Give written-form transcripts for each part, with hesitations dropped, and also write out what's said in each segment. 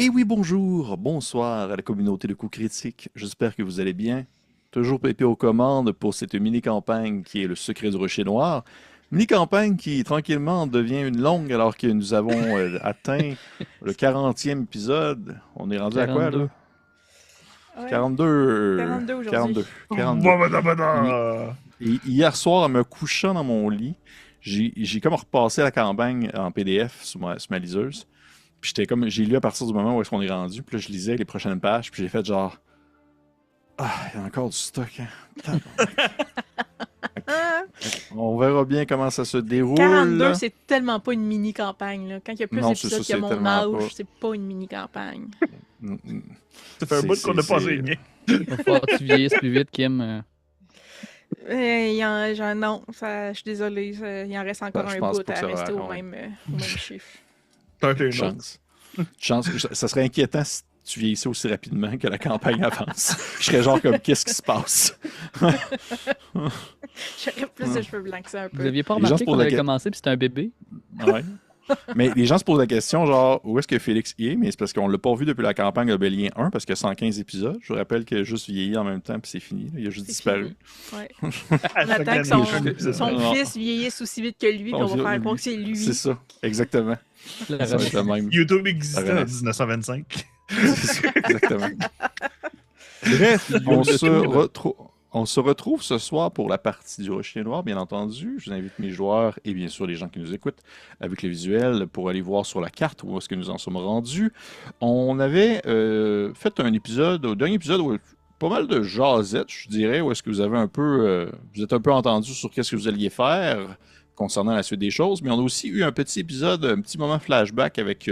Et oui, bonjour, bonsoir à la communauté de coups critiques. J'espère que vous allez bien. Toujours Pépé aux commandes pour cette mini-campagne qui est le secret du rocher noir. Mini-campagne qui tranquillement devient une longue alors que nous avons atteint le 40e épisode. On est rendu à quoi là? 42. Ouais, 42. 42 aujourd'hui. 42. 42. Hi- Babadabada! Hier soir, en me couchant dans mon lit, j'ai comme repassé la campagne en PDF sur ma liseuse. Puis j'étais comme, j'ai lu à partir du moment où est-ce qu'on est rendu. Puis là, je lisais les prochaines pages. Puis j'ai fait genre, ah, il y a encore du stock. Hein. Tabarnak. Ah, On verra bien comment ça se déroule. 42, c'est tellement pas une mini-campagne. Là. Quand il y a plus Non, c'est d'épisodes ça, que c'est mon tellement âge, pas. c'est pas une mini-campagne. Mm, mm. Ça fait un bout qu'on n'a pas gagné. Il va falloir que tu vieillisses plus vite, Kim. Non, je suis désolée, il en reste encore Ben, je un pense bout pas que à ça va rester au encore. même chiffre. T'as un autre. Chance. Chance. Ça serait inquiétant si tu vieillissais aussi rapidement que la campagne avance. Je serais genre comme, qu'est-ce qui se passe? J'aurais plus de cheveux blancs que ça un Vous peu. aviez pas Les gens se remarqué posent qu'on la avait que- commencé puis c'était un bébé? Ouais. Mais les gens se posent la question, genre, où est-ce que Félix y est? Mais c'est parce qu'on l'a pas vu depuis la campagne Obélien 1, parce qu'il y a 115 épisodes. Je vous rappelle qu'il a juste vieilli en même temps, puis c'est fini. Là. Il a juste C'est disparu. fini. Ouais. À On chaque attend année, que son, un épisode. son Non. fils vieillisse aussi vite que lui, puis on va faire croire que c'est lui. C'est ça, exactement. La Ça va être le même. YouTube existait en Arrête. 1925. C'est ça, exactement. Bref, on se retrouve ce soir pour la partie du Rocher Noir, bien entendu. Je vous invite mes joueurs et bien sûr les gens qui nous écoutent avec le visuel pour aller voir sur la carte où est-ce que nous en sommes rendus. On avait fait un épisode, au dernier épisode, où pas mal de jasettes, je dirais, où est-ce que vous avez un peu, vous êtes un peu entendu sur qu'est-ce que vous alliez faire concernant la suite des choses, mais on a aussi eu un petit épisode, un petit moment flashback avec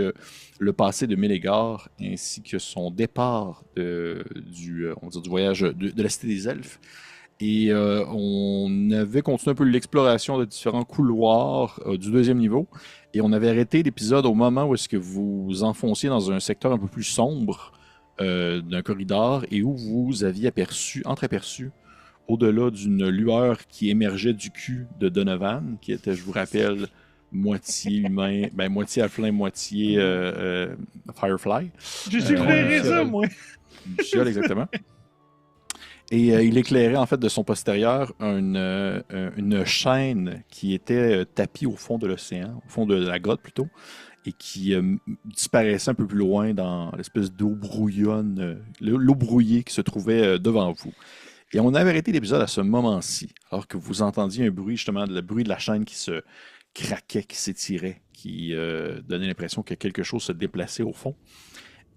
le passé de Mélégar, ainsi que son départ on va dire, du voyage de la Cité des Elfes. Et on avait continué un peu l'exploration de différents couloirs du deuxième niveau, et on avait arrêté l'épisode au moment où est-ce que vous vous enfonciez dans un secteur un peu plus sombre d'un corridor, et où vous aviez entreaperçu au-delà d'une lueur qui émergeait du cul de Donovan, qui était, je vous rappelle, moitié humain, ben moitié halfling, moitié Firefly. J'ai suggéré ça, moi. Luciole, exactement. Et il éclairait en fait de son postérieur une chaîne qui était tapie au fond de l'océan, au fond de la grotte plutôt, et qui disparaissait un peu plus loin dans l'espèce d'eau brouillonne, l'eau brouillée qui se trouvait devant vous. Et on avait arrêté l'épisode à ce moment-ci, alors que vous entendiez un bruit, justement, le bruit de la chaîne qui se craquait, qui s'étirait, qui donnait l'impression que quelque chose se déplaçait au fond.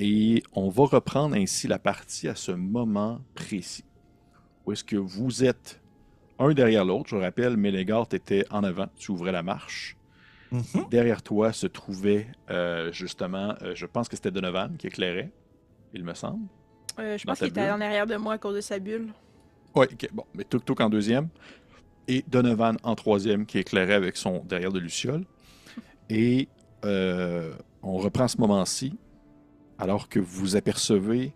Et on va reprendre ainsi la partie à ce moment précis. Où est-ce que vous êtes un derrière l'autre? Je rappelle, Mélégard était en avant, tu ouvrais la marche. Mhm. Derrière toi se trouvait justement, je pense que c'était Donovan qui éclairait, il me semble. Je Dans pense ta qu'il était bulle. en arrière de moi à cause de sa bulle. Oui, ok, bon, mais Tuk en deuxième. Et Donovan en troisième qui éclairait avec son derrière de Luciole. Et on reprend ce moment-ci, alors que vous apercevez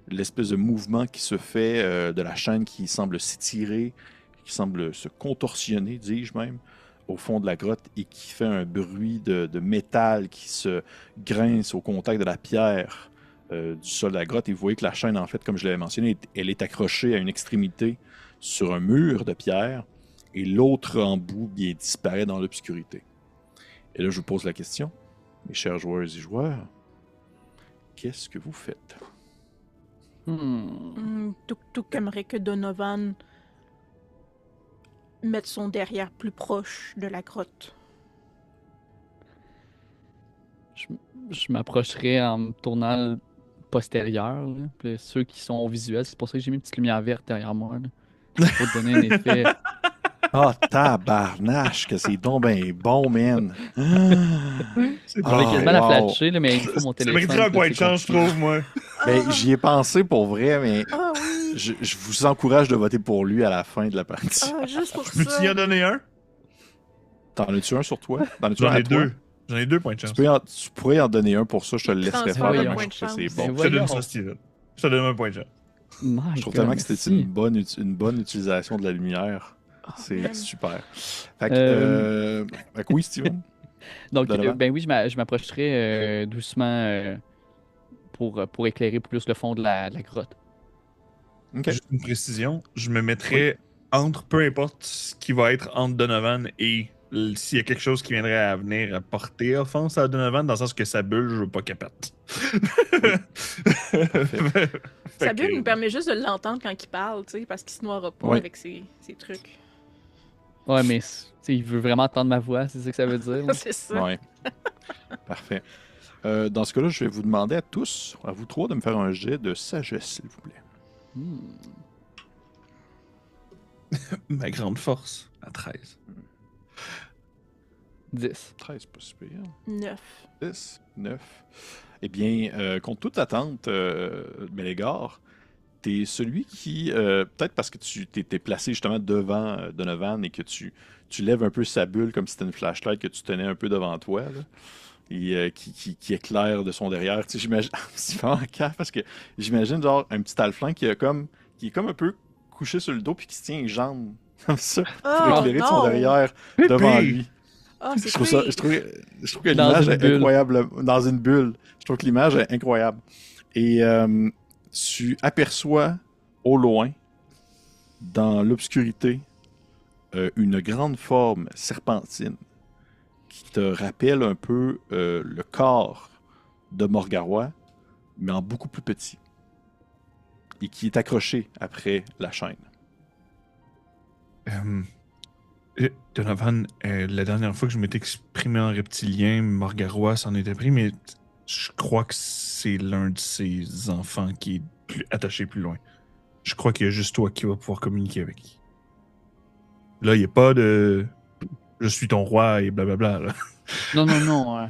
l'espèce de mouvement qui se fait de la chaîne qui semble s'étirer, qui semble se contorsionner, dis-je même, au fond de la grotte et qui fait un bruit de métal qui se grince au contact de la pierre du sol de la grotte. Et vous voyez que la chaîne, en fait, comme je l'avais mentionné, elle est accrochée à une extrémité sur un mur de pierre et l'autre embout bien disparaît dans l'obscurité. Et là, je vous pose la question, mes chers joueuses et joueurs, qu'est-ce que vous faites? Tuk aimerait que Donovan mette son derrière plus proche de la grotte. Je m'approcherai en me tournant le postérieur. Là. Puis ceux qui sont au visuel, c'est pour ça que j'ai mis une petite lumière verte derrière moi. Là. Pour te donner un effet. Ah, tabarnache, que c'est donc ben bon, man! C'est Je voulais Ah, quasiment la wow. flasher, là, mais il faut mon Ça téléphone. mériterait un puis point là, de c'est chance, je compliqué. trouve, moi. Ben, j'y ai pensé pour vrai, mais Ah oui! je vous encourage de voter pour lui à la fin de la partie. Ah, juste pour Peux-tu y ça! en donner un? T'en as-tu un sur toi? T'en as-tu un J'en à ai toi? deux. J'en ai 2 points de chance. Tu pourrais en donner un pour ça, je te le laisserai Transfert faire. de Moi, point je de trouve que c'est chance. bon. Mais Je te donne voyons. ça, Steven. Je te donne un point de chance. My Je trouve God, tellement que c'était merci. une bonne utilisation de la lumière. C'est man. super. Fait que, fait que oui, Steven. Donc, Donovan. ben oui, je m'approcherai doucement pour éclairer plus le fond de la grotte. Ok. Juste une précision, je me mettrais entre peu importe ce qui va être entre Donovan et s'il y a quelque chose qui viendrait à venir à porter offense à Donovan, dans le sens que sa bulle, je veux pas qu'elle pète. Sa bulle nous permet juste de l'entendre quand il parle, tu sais, parce qu'il se noiera pas Oui. avec ses trucs. Ouais, mais tu sais, il veut vraiment entendre ma voix, c'est ça que ça veut dire. là. C'est ça. Ouais. Parfait. Dans ce cas-là, je vais vous demander à tous, à vous trois, de me faire un jet de sagesse, s'il vous plaît. Hmm. Ma grande force, à 13. 10. 13, pas super. 9. 10, 9. Eh bien, contre toute attente, Mélégard, t'es celui qui, peut-être parce que tu t'es placé justement devant Donovan et que tu lèves un peu sa bulle comme si c'était une flashlight que tu tenais un peu devant toi, là, et qui éclaire de son derrière. Tu sais, j'imagine, c'est vraiment caf parce que j'imagine genre un petit alflin qui est comme un peu couché sur le dos puis qui se tient les jambes comme ça pour Oh, éclairer de son non! derrière Pépé! devant lui. Ah, c'est Je trouve ça, pire. je trouve que Dans l'image une est bulle. incroyable. Dans une bulle. Je trouve que l'image est incroyable. Et tu aperçois au loin, dans l'obscurité, une grande forme serpentine qui te rappelle un peu le corps de Morgarois, mais en beaucoup plus petit. Et qui est accroché après la chaîne. Donovan, la dernière fois que je m'étais exprimé en reptilien, Morgarois s'en était pris, mais je crois que c'est l'un de ses enfants qui est attaché plus loin. Je crois qu'il y a juste toi qui va pouvoir communiquer avec. Là, il n'y a pas de je suis ton roi et blablabla. Là. Non, non, non. hein.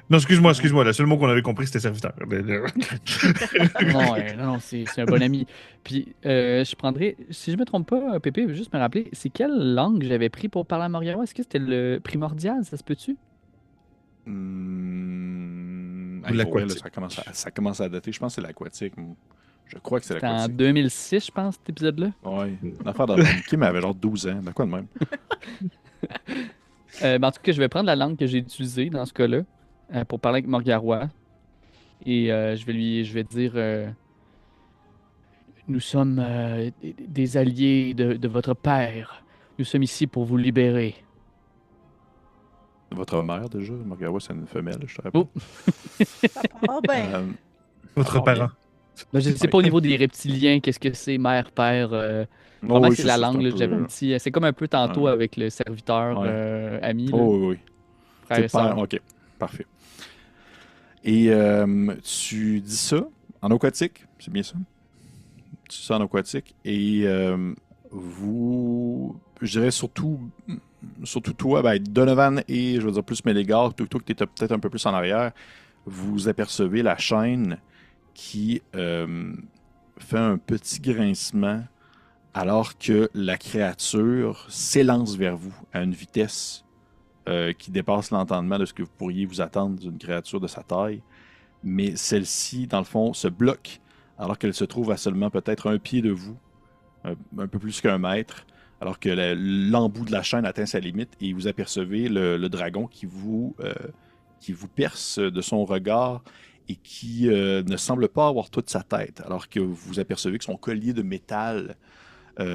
Non, excuse-moi. Le seul mot qu'on avait compris, c'était serviteur. Non, non, c'est un bon ami. Puis, je prendrais, si je me trompe pas, Pépé, juste me rappeler, c'est quelle langue j'avais pris pour parler à Morgaro? Est-ce que c'était le primordial, ça se peut-tu? Ou Pour vrai, là, l'aquatique. ça commence à dater. Je pense que c'est l'aquatique. Je crois que c'est C'était en l'aquatique. 2006, je pense, cet épisode-là. Ouais, une affaire de même. Kim avait genre 12 ans. De quoi de même? En tout cas, je vais prendre la langue que j'ai utilisée dans ce cas-là pour parler avec Morgarois. Et je vais dire nous sommes des alliés de votre père. Nous sommes ici pour vous libérer. Votre mère, déjà. Morgawa, c'est une femelle, je te rappelle. Oh. Ah ben, Votre part parent. Ben, je ne sais pas au niveau des reptiliens, qu'est-ce que c'est, mère, père. Vraiment, oui, c'est la ça, langue. un Là, peu- j'avais un petit. C'est comme un peu tantôt Ouais. avec le serviteur ami, là, Oh, oui. frère et Tes pères, sœur. ok, parfait. Et tu dis ça en aquatique, c'est bien ça? Tu dis ça en aquatique et je dirais surtout toi, ben, Donovan et je veux dire plus Mélégard, toi que tu étais peut-être un peu plus en arrière, vous apercevez la chaîne qui fait un petit grincement alors que la créature s'élance vers vous à une vitesse qui dépasse l'entendement de ce que vous pourriez vous attendre d'une créature de sa taille. Mais celle-ci, dans le fond, se bloque alors qu'elle se trouve à seulement peut-être un pied de vous, un peu plus qu'un mètre, alors que l'embout de la chaîne atteint sa limite et vous apercevez le dragon qui vous perce de son regard et qui ne semble pas avoir toute sa tête, alors que vous apercevez que son collier de métal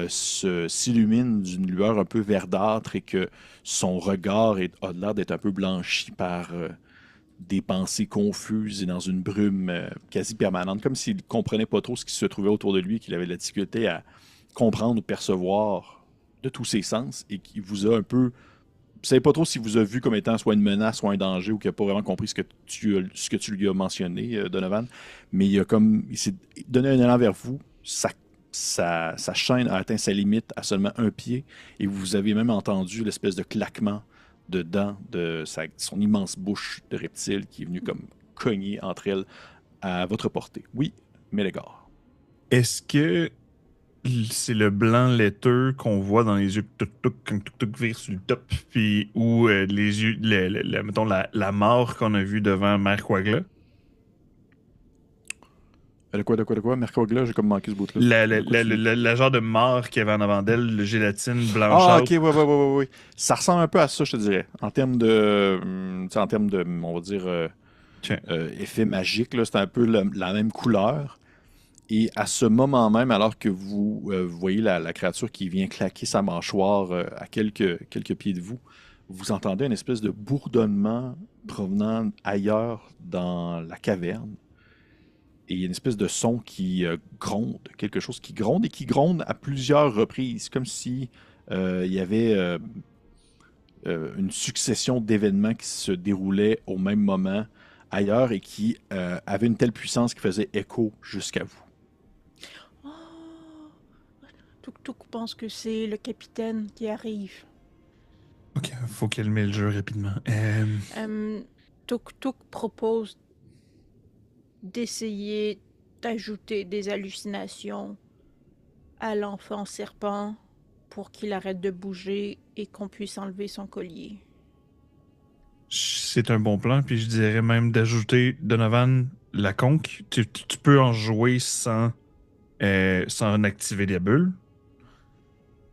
s'illumine d'une lueur un peu verdâtre et que son regard a l'air d'être un peu blanchi par des pensées confuses et dans une brume quasi permanente, comme s'il ne comprenait pas trop ce qui se trouvait autour de lui, qu'il avait de la difficulté à comprendre ou percevoir de tous ses sens et qui vous a un peu... Vous ne savez pas trop s'il vous a vu comme étant soit une menace, soit un danger ou qu'il n'a pas vraiment compris ce que tu lui as mentionné, Donovan, mais il s'est donné un élan vers vous, sa chaîne a atteint sa limite à seulement un pied et vous avez même entendu l'espèce de claquement de dents de son immense bouche de reptile qui est venue comme cogner entre elles à votre portée. Oui, Mélégard. Est-ce que c'est le blanc laiteux qu'on voit dans les yeux quand tuk vire sur le top, puis ou les yeux, mettons la mort qu'on a vue devant Mère Quagla? De quoi? Mercogla, j'ai comme manqué ce bout-là. Le genre de mort qu'il y avait en avant d'elle, le gélatine Ah, blanchâtre. ok, ouais. Ça ressemble un peu à ça, je te dirais. En termes de, on va dire, effet magique. Là. C'est un peu la même couleur. Et à ce moment même, alors que vous voyez la créature qui vient claquer sa mâchoire à quelques pieds de vous, vous entendez une espèce de bourdonnement provenant ailleurs dans la caverne. Et il y a une espèce de son qui gronde, quelque chose qui gronde et qui gronde à plusieurs reprises, comme si il y avait une succession d'événements qui se déroulaient au même moment ailleurs et qui avaient une telle puissance qui faisait écho jusqu'à vous. Tuk pense que c'est le capitaine qui arrive. Ok, faut calmer le jeu rapidement. Tuk propose d'essayer d'ajouter des hallucinations à l'enfant serpent pour qu'il arrête de bouger et qu'on puisse enlever son collier. C'est un bon plan, puis je dirais même d'ajouter Donovan la conque. Tu peux en jouer sans activer les bulles.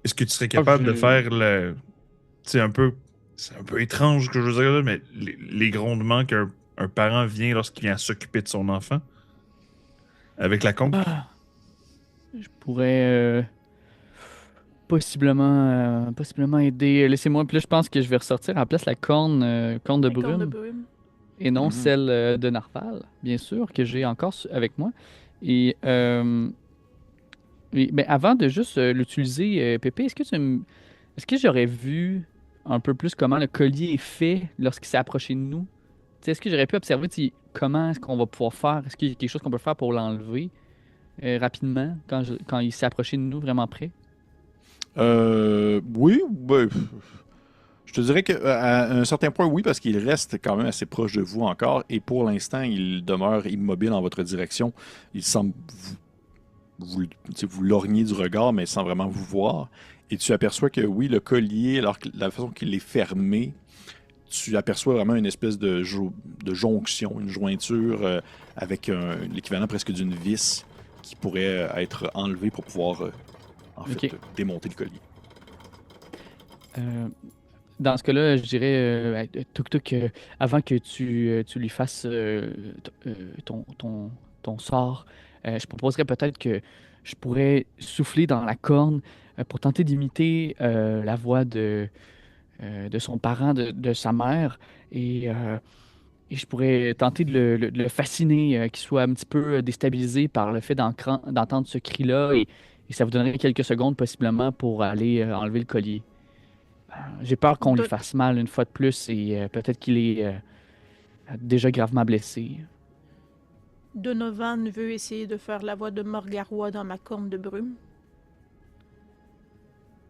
Est-ce que tu serais capable de faire le... C'est un peu étrange que je veux dire, là, mais les grondements qu'un parent vient lorsqu'il vient s'occuper de son enfant avec la conque? Je pourrais possiblement aider. Laissez-moi, puis là, je pense que je vais ressortir à la place la corne de brume. Et non celle de Narval, bien sûr, que j'ai encore avec moi. Et mais avant de juste l'utiliser, Pépé, est-ce que j'aurais vu un peu plus comment le collier est fait lorsqu'il s'est approché de nous? T'sais, est-ce que j'aurais pu observer comment est-ce qu'on va pouvoir faire? Est-ce qu'il y a quelque chose qu'on peut faire pour l'enlever rapidement quand il s'est approché de nous vraiment près? Oui, ben, je te dirais qu'à un certain point, oui, parce qu'il reste quand même assez proche de vous encore, et pour l'instant, il demeure immobile en votre direction. Il semble vous lorgner du regard, mais sans vraiment vous voir. Et tu aperçois que oui, le collier, alors que la façon qu'il est fermé, tu aperçois vraiment une espèce de jonction, une jointure avec l'équivalent presque d'une vis qui pourrait être enlevée pour pouvoir démonter le collier. Dans ce cas-là, je dirais, Tuk, avant que tu lui fasses ton sort, je proposerais peut-être que je pourrais souffler dans la corne pour tenter d'imiter la voix de son parent, de sa mère, et je pourrais tenter de le fasciner, qu'il soit un petit peu déstabilisé par le fait d'entendre ce cri-là, et ça vous donnerait quelques secondes possiblement pour aller enlever le collier. J'ai peur qu'on lui fasse mal une fois de plus et peut-être qu'il est déjà gravement blessé. Donovan veut essayer de faire la voix de Morgarois dans ma corne de brume.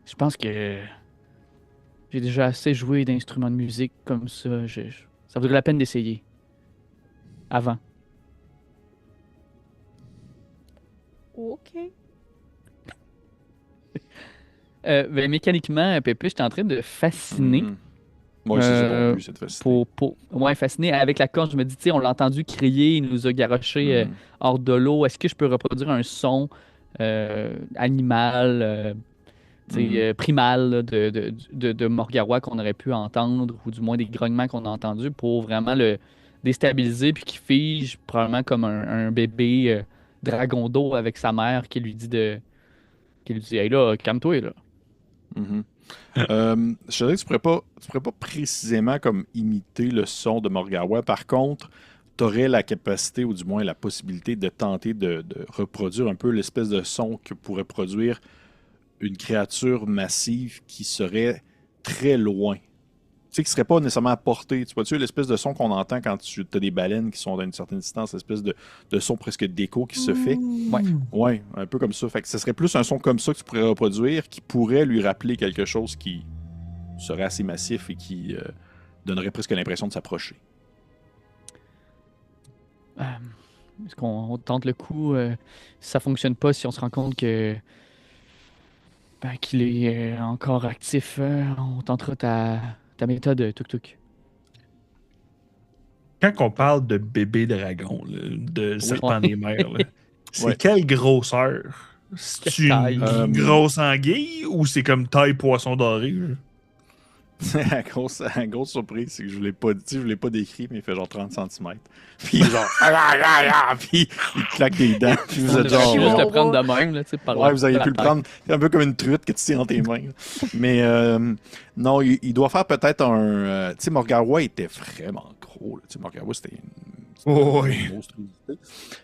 Je pense que j'ai déjà assez joué d'instruments de musique comme ça. Ça vaudrait la peine d'essayer. Avant. OK. Ben, mécaniquement, Pépé, j'étais en train de fasciner. Moi, c'est mon but, c'est de fasciner. Ouais, fasciner. Avec la corne, je me dis, tu sais, on l'a entendu crier, il nous a garoché hors de l'eau. Est-ce que je peux reproduire un son animal, primal là, de Morgarois qu'on aurait pu entendre, ou du moins des grognements qu'on a entendus, pour vraiment le déstabiliser, puis qu'il fige probablement comme un bébé dragon d'eau avec sa mère qui lui dit hey là, calme-toi là. Je dirais que tu pourrais pas précisément comme imiter le son de Morgarois. Par contre, tu aurais la capacité, ou du moins la possibilité de tenter de reproduire un peu l'espèce de son que pourrait produire une créature massive qui serait très loin. Tu sais, qui serait pas nécessairement à portée. Tu vois-tu l'espèce de son qu'on entend quand tu as des baleines qui sont à une certaine distance, l'espèce de son presque d'écho qui se fait. Ouais, un peu comme ça. Fait que ce serait plus un son comme ça que tu pourrais reproduire, qui pourrait lui rappeler quelque chose qui serait assez massif et qui donnerait presque l'impression de s'approcher. Est-ce qu'on tente le coup? Si ça fonctionne pas, si on se rend compte qu'il est encore actif, on tentera ta méthode, Tuk. Quand on parle de bébé dragon, là, de serpent des mers, là, c'est quelle grosseur? C'est une grosse anguille ou c'est comme taille poisson doré? la grosse surprise, c'est que je ne l'ai pas décrit, mais il fait genre 30 cm. Puis genre, puis il claque des dents. Puis vous êtes genre. Juste le prendre de même, là, tu sais, par Ouais, vous auriez par pu la le prendre. C'est un peu comme une truite que tu tiens dans tes mains. Là. Mais non, il doit faire peut-être un. Tu sais, Morgarois était vraiment gros. Là. Tu sais, Morgarois, c'était une monstruosité.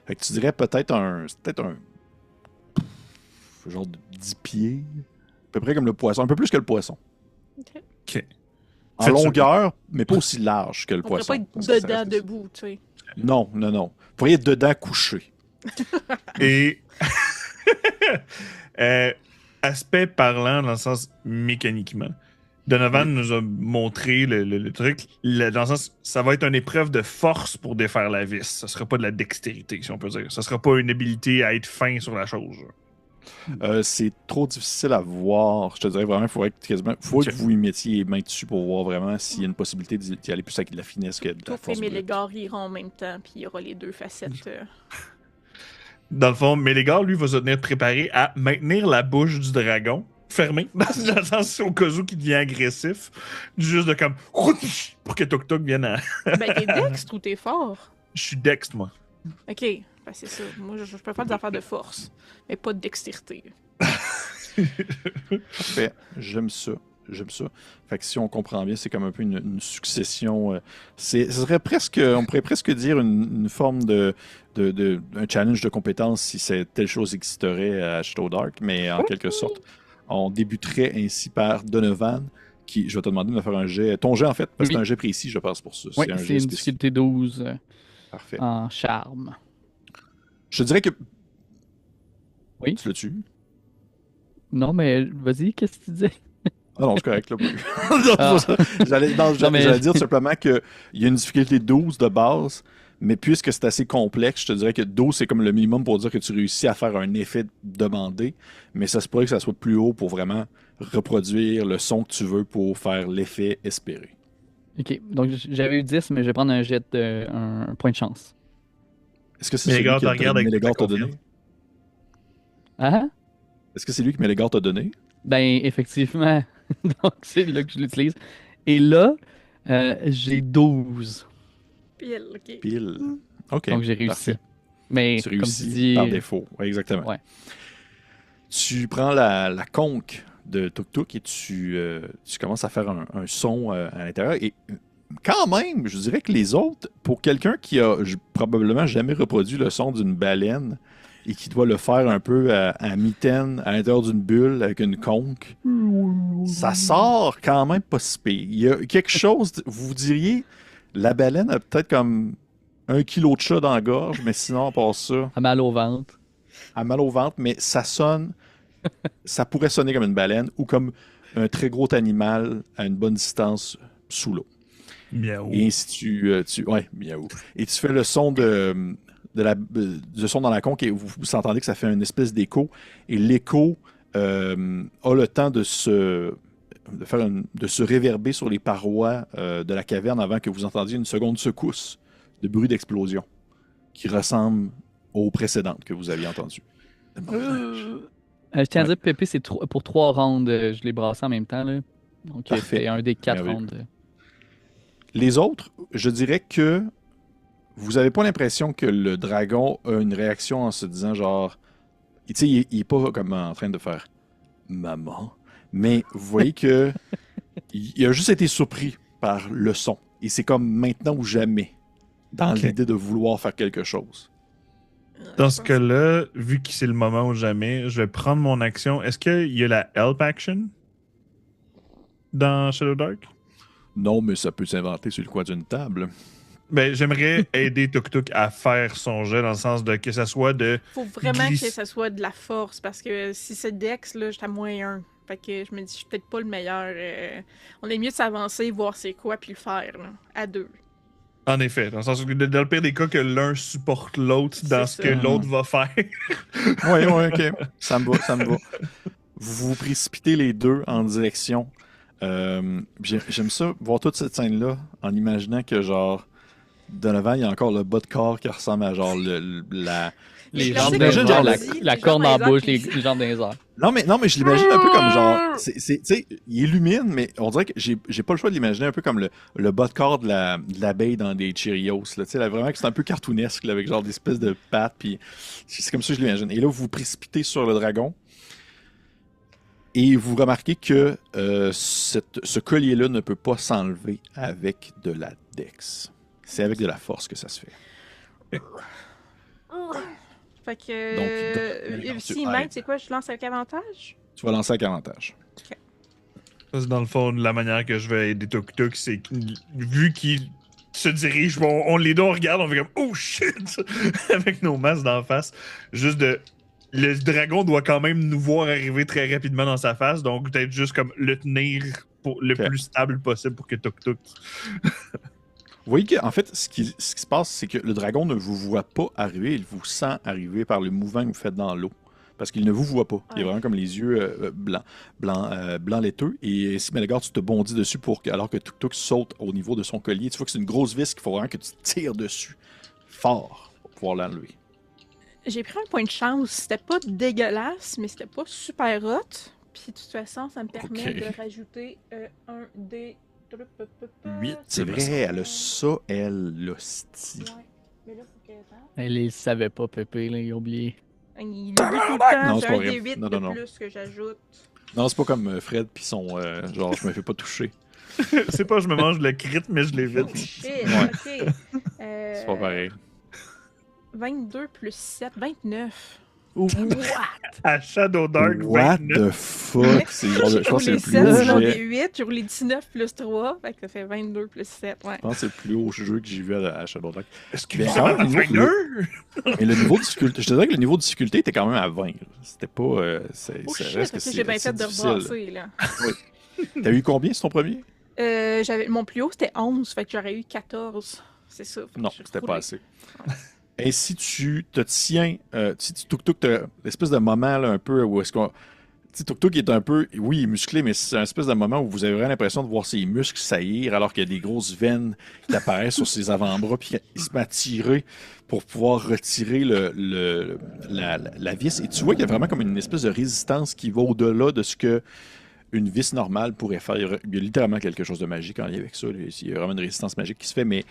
Fait que tu dirais peut-être un. C'est peut-être un. Genre de 10 pieds. À peu près comme le poisson. Un peu plus que le poisson. Ok. Ok. En Faites ça. longueur, mais pas aussi large que le On pourrait poisson. pas être Parce que ça dedans reste- debout, tu sais. Non, non, non. Vous pourriez être dedans couché. Et aspect parlant dans le sens mécaniquement. Donovan nous a montré le truc, dans le sens, ça va être une épreuve de force pour défaire la vis. Ça sera pas de la dextérité, si on peut dire. Ça sera pas une habilité à être fin sur la chose. C'est trop difficile à voir. Je te dirais vraiment, faut que vous y mettiez les mains dessus pour voir vraiment s'il y a une possibilité d'y aller plus avec de la finesse que de la Touf et force brute. Mélégare iront en même temps, puis il y aura les deux facettes. Dans le fond, Mélégar, lui, va se tenir préparé à maintenir la bouche du dragon fermée, dans le sens au cas où il devient agressif, juste de comme pour que Tok Tok vienne à... Ben, t'es dextre ou t'es fort? Je suis dextre, moi. Ok, ben c'est ça. Moi, je peux faire des affaires de force, mais pas de dextérité. Parfait. J'aime ça. J'aime ça. Fait que si on comprend bien, c'est comme un peu une succession. Ce serait presque, on pourrait presque dire une forme un challenge de compétences si telle chose existerait à Shadow Dark, mais en quelque sorte, on débuterait ainsi par Donovan, qui, je vais te demander de me faire un jet. Ton jet, en fait, parce que Oui. c'est un jet précis, je pense, pour ça. Oui, un c'est jet une spécifique. difficulté 12 Parfait. en charme. Je te dirais que. Oui. Tu le tues? Non, mais vas-y, qu'est-ce que tu disais? Ah non, c'est correct. Là. Non, Ah. c'est pas ça. J'allais dire tout simplement qu'il y a une difficulté 12 de base, mais puisque c'est assez complexe, je te dirais que 12, c'est comme le minimum pour dire que tu réussis à faire un effet demandé, mais ça se pourrait que ça soit plus haut pour vraiment reproduire le son que tu veux pour faire l'effet espéré. Ok, donc j'avais eu 10, mais je vais prendre un jet de un point de chance. Est-ce que c'est Mélégare celui te regarde que avec Mélégare t'a confiance. donné? Ah? Est-ce que c'est lui que Mélégare t'a donné? Ben, effectivement. Donc, c'est là que je l'utilise. Et là, j'ai 12. Pile, ok. Pile. OK. Donc, j'ai réussi. Parfait. Mais, Tu comme tu réussis dis. par défaut. Ouais, exactement. Ouais. Tu prends la conque de Tuk Tuk et tu commences à faire un son à l'intérieur. Et quand même, je dirais que les autres, pour quelqu'un qui a probablement jamais reproduit le son d'une baleine et qui doit le faire un peu à mitaine, à l'intérieur d'une bulle avec une conque, ça sort quand même pas si pire. Il y a quelque chose, vous diriez, la baleine a peut-être comme 1 kilo de chat dans la gorge, mais sinon, à part ça, À mal au ventre. a mal au ventre, mais ça sonne, ça pourrait sonner comme une baleine ou comme un très gros animal à une bonne distance sous l'eau. Miaou. Et ainsi ouais, miaou. Et tu fais le son le son dans la conque et vous entendez que ça fait une espèce d'écho. Et l'écho a le temps de se réverber sur les parois de la caverne avant que vous entendiez une seconde secousse de bruit d'explosion qui ressemble aux précédentes que vous aviez entendues. Je tiens à dire, Pépé, c'est pour 3 rounds. Je les brassé en même temps. Là. Donc, Parfait. c'est un des 4 Merveilleux. rounds. Les autres, je dirais que vous n'avez pas l'impression que le dragon a une réaction en se disant genre, tu sais, il est pas comme en train de faire maman, mais vous voyez que il a juste été surpris par le son. Et c'est comme maintenant ou jamais dans Ok. l'idée de vouloir faire quelque chose. Dans ce cas-là, vu que c'est le moment ou jamais, je vais prendre mon action. Est-ce qu'il y a la help action dans Shadow Dark? Non, mais ça peut s'inventer sur le coin d'une table. Ben, j'aimerais aider Tuk Tuk à faire son jet dans le sens de que ça soit de. Faut vraiment glisse- que ça soit de la force, parce que si c'est Dex, là, j'étais à -1. Fait que je me dis, je suis peut-être pas le meilleur. On est mieux de s'avancer, voir c'est quoi, puis le faire, là, à 2. En effet, dans le sens que dans le pire des cas, que l'un supporte l'autre dans ce C'est que ça. l'autre va faire. Oui, ok. Ça me va, ça me va. Vous vous précipitez les deux en direction. J'aime ça, voir toute cette scène-là, en imaginant que, genre, Donovan, il y a encore le bas de corps qui ressemble à, genre, Les Je jambes l'imagine dans genre la, les la jambes corne dans en les airs, bouche, puis- les jambes dans les airs. Non, mais je l'imagine un peu comme genre. Tu sais, il illumine, mais on dirait que j'ai pas le choix de l'imaginer un peu comme le bas de corps de l'abeille dans des Cheerios. Là, tu sais, là, vraiment que c'est un peu cartoonesque, là, avec genre des espèces de pattes. Puis c'est comme ça que je l'imagine. Et là, vous vous précipitez sur le dragon. Et vous remarquez que ce collier-là ne peut pas s'enlever avec de la dex. C'est avec de la force que ça se fait. Fait que. Donc, S'il tu m'aide, aides. c'est quoi? Je lance avec avantage? Tu vas lancer avec avantage. Ça, c'est dans le fond, la manière que je vais aider Tuk Tuk, c'est que, vu qu'il se dirige, on les deux, on regarde, on fait comme oh shit avec nos masses d'en face. Juste de. Le dragon doit quand même nous voir arriver très rapidement dans sa face, donc peut-être juste comme le tenir pour le Ok. plus stable possible pour que Tuk Tuk. Vous voyez qu'en fait, ce qui se passe, c'est que le dragon ne vous voit pas arriver, il vous sent arriver par le mouvement que vous faites dans l'eau. Parce qu'il ne vous voit pas. Il a Ouais. vraiment comme les yeux blanc laiteux. Et si Melgar, tu te bondis dessus alors que Tuk Tuk saute au niveau de son collier, tu vois que c'est une grosse vis qu'il faut vraiment que tu tires dessus fort pour pouvoir l'enlever. J'ai pris un point de chance. C'était pas dégueulasse, mais c'était pas super hot. Puis de toute façon, ça me permet Ok. de rajouter un des. 8. C'est vrai, elle a ça, elle, l'hostie. Ouais. Mais là, faut que. Attends. Elle les savait pas, Pépé, là, il a oublié. Il oublie tout le temps. Non, C'est c'est pas un vrai. des 8 Non, de non, non. plus que j'ajoute. Non, c'est pas comme Fred pis son genre, je me fais pas toucher. C'est pas je me mange le crit, mais je Oh l'évite. shit, Ouais. ok. C'est pas pareil. 22 plus 7, 29. What? À Shadow Dark What 29. the fuck? C'est genre, je J'ai pense que roulé c'est 7, le plus sinon haut des jet. 8. J'ai roulé 19 plus 3. Fait que ça fait 22 plus 7. Ouais. Je pense que c'est le plus haut jeu que j'ai vu à Shadowdark. Excusez-moi, Mais Pathfinder! Mais le niveau de difficulté, je te dirais que le niveau de difficulté était quand même à 20. Là. C'était pas. Oh ça shit, reste que ok, j'ai bien fait de difficile. rebrasser, là. T'as eu combien sur ton premier? Mon plus haut, c'était 11, fait que j'aurais eu 14. C'est ça. Fait que Non, j'ai c'était roulé. pas assez. Ainsi, tu te tiens. Tu Tuk Tuk, t'as l'espèce de moment là, un peu où est-ce qu'on. Tu sais, Tuk Tuk est un peu, oui, il est musclé, mais c'est un espèce de moment où vous avez vraiment l'impression de voir ses muscles saillir alors qu'il y a des grosses veines qui apparaissent sur ses avant-bras, puis il se met à tirer pour pouvoir retirer la vis. Et tu vois qu'il y a vraiment comme une espèce de résistance qui va au-delà de ce que une vis normale pourrait faire. Il y a littéralement quelque chose de magique en lien avec ça. Il y a vraiment une résistance magique qui se fait, mais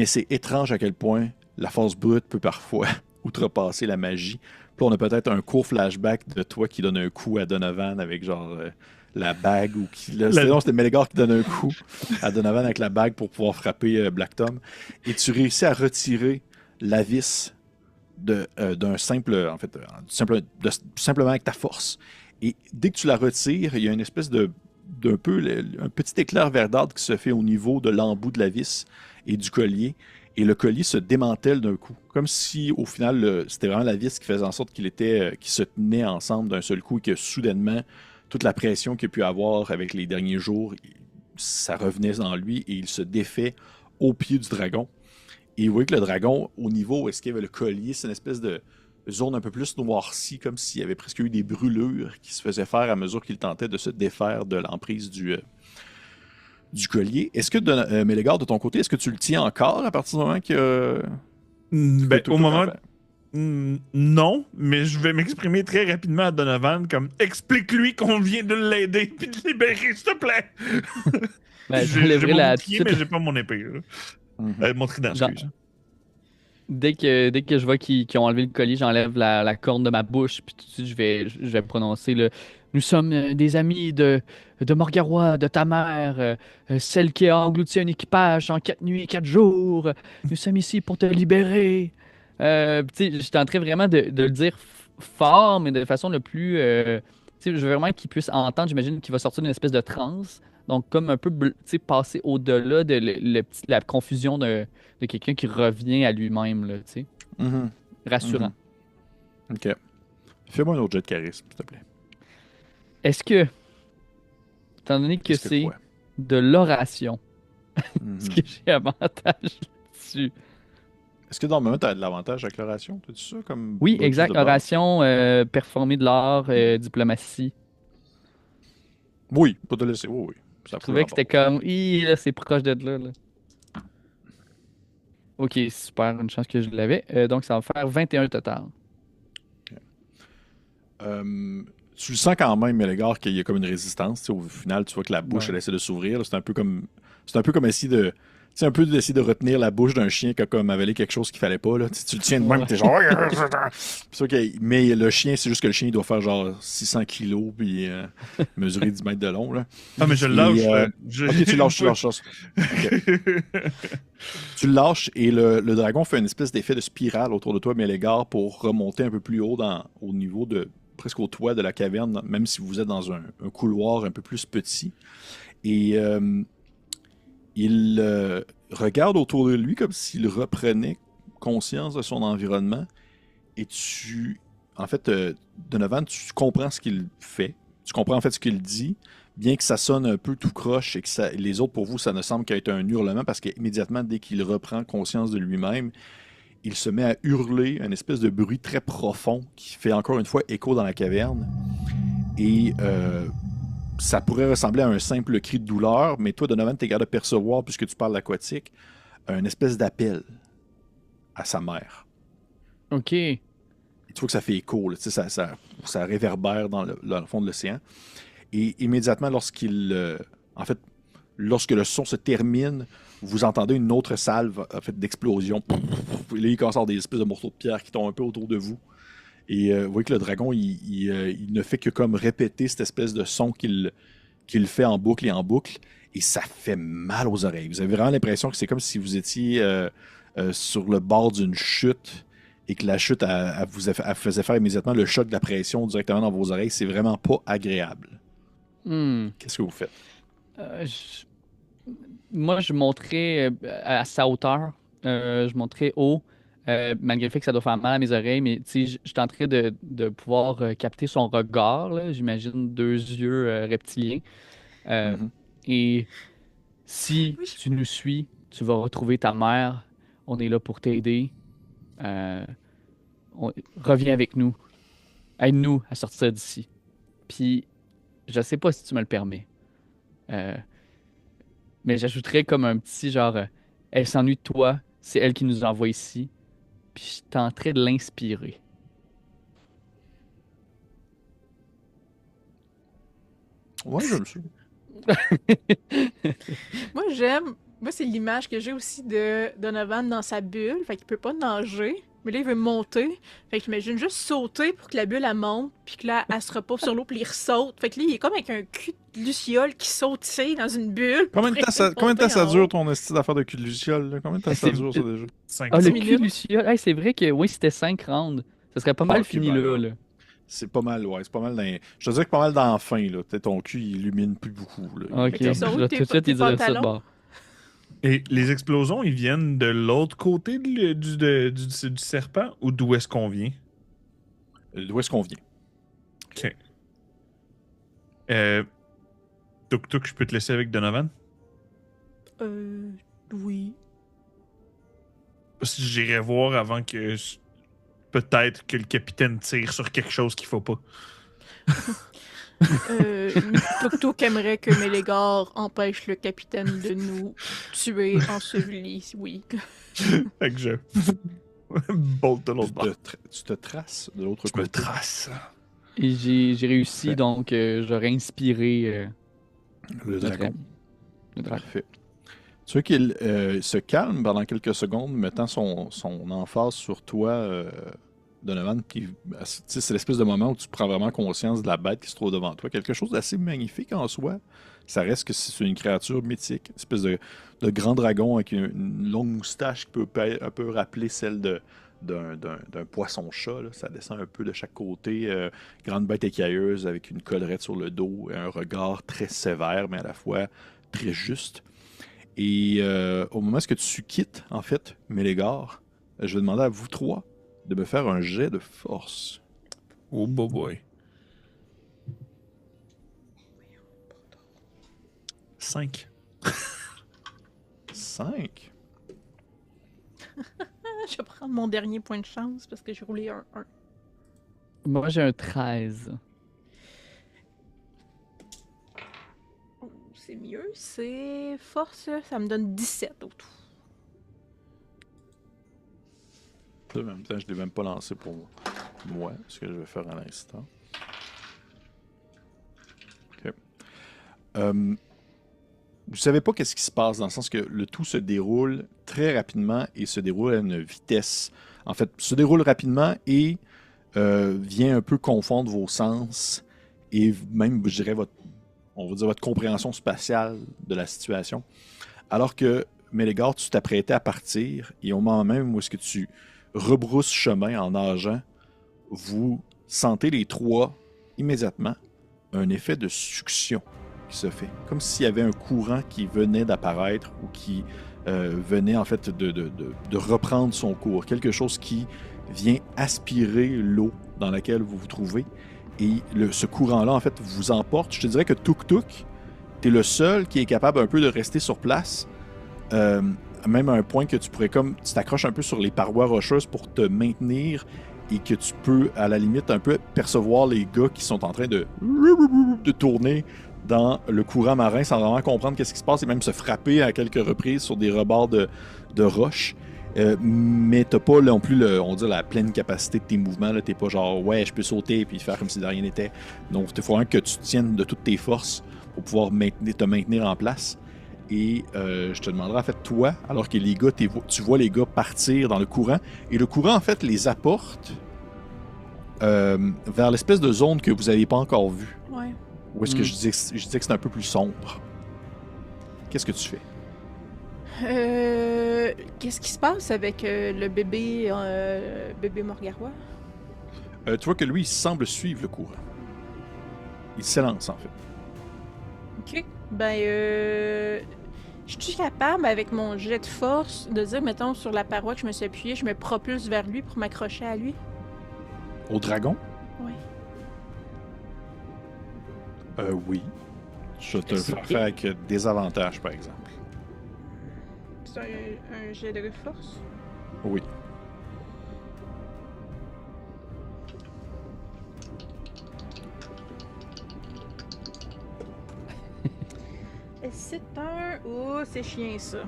c'est étrange à quel point la force brute peut parfois outrepasser la magie. Puis là, on a peut-être un court flashback de toi qui donne un coup à Donovan avec genre la bague ou qui. Là, c'était Melgar qui donne un coup à Donovan avec la bague pour pouvoir frapper Black Tom. Et tu réussis à retirer la vis d'un simple. En fait, simplement avec ta force. Et dès que tu la retires, il y a une espèce d'un peu un petit éclair verdâtre qui se fait au niveau de l'embout de la vis et du collier. Et le collier se démantèle d'un coup. Comme si, au final, c'était vraiment la vis qui faisait en sorte qu'il se tenait ensemble d'un seul coup et que soudainement, toute la pression qu'il a pu avoir avec les derniers jours, ça revenait en lui et il se défait au pied du dragon. Et vous voyez que le dragon, au niveau où est-ce qu'il y avait le collier, c'est une espèce de zone un peu plus noircie, comme s'il y avait presque eu des brûlures qui se faisaient faire à mesure qu'il tentait de se défaire de l'emprise du collier. Est-ce que, Melgar, de ton côté, est-ce que tu le tiens encore à partir du moment que... Ben, que au tout moment. en fait? Non, mais je vais m'exprimer très rapidement à Donovan comme explique-lui qu'on vient de l'aider puis de libérer, s'il te plaît. Ben, J'ai j'enlèverai mon la bouclier, mais j'ai pas mon épée. Là. Mhm. Mon trident, Genre- excuse. Dès que je vois qu'ils ont enlevé le collier, j'enlève la corne de ma bouche, puis tout de suite, je vais prononcer le Nous sommes des amis de Morgarois, de ta mère, celle qui a englouti un équipage en 4 nuits et 4 jours. Nous sommes ici pour te libérer. Tu sais, je tenterai vraiment de le dire fort, mais de façon le plus. Tu sais, je veux vraiment qu'il puisse entendre. J'imagine qu'il va sortir d'une espèce de transe. Donc, comme un peu, tu sais, passer au-delà de la confusion de quelqu'un qui revient à lui-même, là, tu sais. Mhm. Rassurant. OK. Fais-moi un autre jet de charisme, s'il te plaît. Est-ce que, étant donné que Qu'est-ce que c'est quoi? de l'oration, Mhm. est-ce que j'ai avantage là-dessus? Est-ce que dans le moment, tu as de l'avantage avec l'oration? T'as-tu ça comme Oui, bonus exact. de base? Oration, performer de l'art, diplomatie. Oui, pas te laisser. Oui, oui. Je trouvais que c'était comme, là, c'est proche de là. Ok, super, une chance que je l'avais. Donc, ça va faire 21 total. Tu le sens quand même, Mélégard, qu'il y a comme une résistance. Tu sais, au final, tu vois que la bouche, Ouais. elle essaie de s'ouvrir. Là. C'est un peu comme essayer de. Tu sais, un peu d'essayer de retenir la bouche d'un chien qui a comme avalé quelque chose qu'il fallait pas. Là. Tu le tiens de même, Ouais. t'es genre. C'est sûr mais le chien, c'est juste que le chien, il doit faire genre 600 kilos puis mesurer 10 mètres de long. Là. Ah, mais je Et, le lâche. Ok, tu lâches. Ok. Tu le lâches et le dragon fait une espèce d'effet de spirale autour de toi, Mélégard, pour remonter un peu plus haut au niveau de presque au toit de la caverne, même si vous êtes dans un couloir un peu plus petit. Et il regarde autour de lui comme s'il reprenait conscience de son environnement. Et en fait, Donovan, tu comprends ce qu'il fait. Tu comprends en fait ce qu'il dit, bien que ça sonne un peu tout croche et que les autres, pour vous, ça ne semble qu'être un hurlement parce qu'immédiatement, dès qu'il reprend conscience de lui-même, il se met à hurler un espèce de bruit très profond qui fait encore une fois écho dans la caverne. Et ça pourrait ressembler à un simple cri de douleur, mais toi, Donovan, t'es capable de percevoir, puisque tu parles aquatique, un espèce d'appel à sa mère. OK. Et tu vois que ça fait écho, là, ça réverbère dans le fond de l'océan. Et immédiatement, en fait, lorsque le son se termine, vous entendez une autre salve en fait, d'explosion. Et là, il commence à avoir des espèces de morceaux de pierre qui tombent un peu autour de vous. Et vous voyez que le dragon, il ne fait que comme répéter cette espèce de son qu'il fait en boucle et en boucle. Et ça fait mal aux oreilles. Vous avez vraiment l'impression que c'est comme si vous étiez sur le bord d'une chute et que la chute elle faisait faire immédiatement le choc de la pression directement dans vos oreilles. C'est vraiment pas agréable. Hmm. Qu'est-ce que vous faites? Euh, je- Moi, je monterais à sa hauteur. Je monterais haut, malgré le fait que ça doit faire mal à mes oreilles, mais tu sais, je tenterais de pouvoir capter son regard, là. J'imagine 2 yeux reptiliens. Euh, Mhm. et si Oui. tu nous suis, tu vas retrouver ta mère. On est là pour t'aider. Euh, Reviens avec nous. Aide-nous à sortir d'ici. Puis, je sais pas si tu me le permets. Euh, Mais j'ajouterais comme un petit genre, elle s'ennuie de toi, c'est elle qui nous envoie ici, puis je tenterais de l'inspirer. Ouais, je le suis. Moi, j'aime. Moi, c'est l'image que j'ai aussi de Donovan dans sa bulle. Fait qu'il peut pas nager. Mais là, il veut monter. Fait que j'imagine juste sauter pour que la bulle, elle monte. Puis que là, elle se repose sur l'eau, puis il ressaute. Fait que là, il est comme avec un cul de luciole qui saute, tu sais, dans une bulle. Combien de pour temps ça, essayer de combien de temps monter ça en dure haut. ton style d'affaire de cul de luciole? Là? Combien de temps ça C'est- dure ça déjà? 5 Ah, le 10 cul minutes. Luciole, hey, c'est vrai que oui, c'était 5 rounds. Ça serait pas mal Ok, fini ben là, là. là. C'est pas mal, ouais. C'est pas mal je te dirais que pas mal dans la fin, là. Peut-être ton cul, il illumine plus beaucoup. Là. Ok, Fait que je ça, où vais tes tout de suite tes lui dire ça de pantalons? bord. Et les explosions, ils viennent de l'autre côté du serpent ou d'où est-ce qu'on vient? D'où est-ce qu'on vient? Ok. Tuk Tuk, je peux te laisser avec Donovan? Oui. Parce que j'irai voir avant que peut-être que le capitaine tire sur quelque chose qu'il faut pas. Tuk Tuk aimerait que Mélégard empêche le capitaine de nous tuer ensevelis, oui. Fait que je bolt de l'autre bord. Tu te traces de l'autre Je me côté. trace. Et j'ai réussi, Parfait. donc j'aurais inspiré Le notre dragon. ami. Le dragon. Parfait. Tu vois qu'il se calme pendant quelques secondes, mettant son emphase sur toi, Donovan. Puis, tu sais, c'est l'espèce de moment où tu prends vraiment conscience de la bête qui se trouve devant toi. Quelque chose d'assez magnifique en soi. Ça reste que c'est une créature mythique, une espèce de grand dragon avec une longue moustache qui peut un peu rappeler celle d'un poisson-chat. Là. Ça descend un peu de chaque côté. Grande bête écailleuse avec une collerette sur le dos et un regard très sévère, mais à la fois très juste. Et au moment où tu quittes, en fait, Mélégard, je vais demander à vous trois de me faire un jet de force. Oh boy. 5. 5. Je vais prendre mon dernier point de chance parce que j'ai roulé un 1. Moi, j'ai un 13. C'est mieux, c'est force, ça me donne 17 au tout. En même temps, je ne l'ai même pas lancé pour moi, ce que je vais faire à l'instant. Vous savez pas qu'est-ce qui se passe, dans le sens que le tout se déroule très rapidement et se déroule à une vitesse. En fait, se déroule rapidement et vient un peu confondre vos sens et même, je dirais, on va dire votre compréhension spatiale de la situation. Alors que, Mélégar, tu t'apprêtais à partir et au moment même où est-ce que tu rebrousses chemin en nageant, vous sentez les trois immédiatement un effet de succion qui se fait. Comme s'il y avait un courant qui venait d'apparaître ou qui venait en fait de reprendre son cours. Quelque chose qui vient aspirer l'eau dans laquelle vous vous trouvez. Et ce courant-là, en fait, vous emporte. Je te dirais que Tuk-Tuk, t'es le seul qui est capable un peu de rester sur place. Même à un point que tu pourrais tu t'accroches un peu sur les parois rocheuses pour te maintenir et que tu peux, à la limite, un peu percevoir les gars qui sont en train de tourner dans le courant marin sans vraiment comprendre qu'est-ce qui se passe et même se frapper à quelques reprises sur des rebords de roches. Mais t'as pas non plus on dit la pleine capacité de tes mouvements. T'es pas genre ouais je peux sauter et puis faire comme si de rien n'était. Donc il faut vraiment que tu tiennes de toutes tes forces pour pouvoir te maintenir en place. Et je te demanderai en fait toi, alors que les gars, tu vois les gars partir dans le courant, et le courant en fait les apporte vers l'espèce de zone que vous n'avez pas encore vue. Ouais. Où est-ce que je disais que c'est un peu plus sombre. Qu'est-ce que tu fais? Qu'est-ce qui se passe avec le bébé Morgarois? Tu vois que lui, il semble suivre le courant. Il s'élance, en fait. Ok. Ben, je suis capable, avec mon jet de force, de dire, mettons, sur la paroi que je me suis appuyée, je me propulse vers lui pour m'accrocher à lui? Au dragon? Oui. Oui. Je vais te le faire avec des avantages, par exemple. C'est un jet de force? Oui. C'est un... Oh, c'est chien, ça.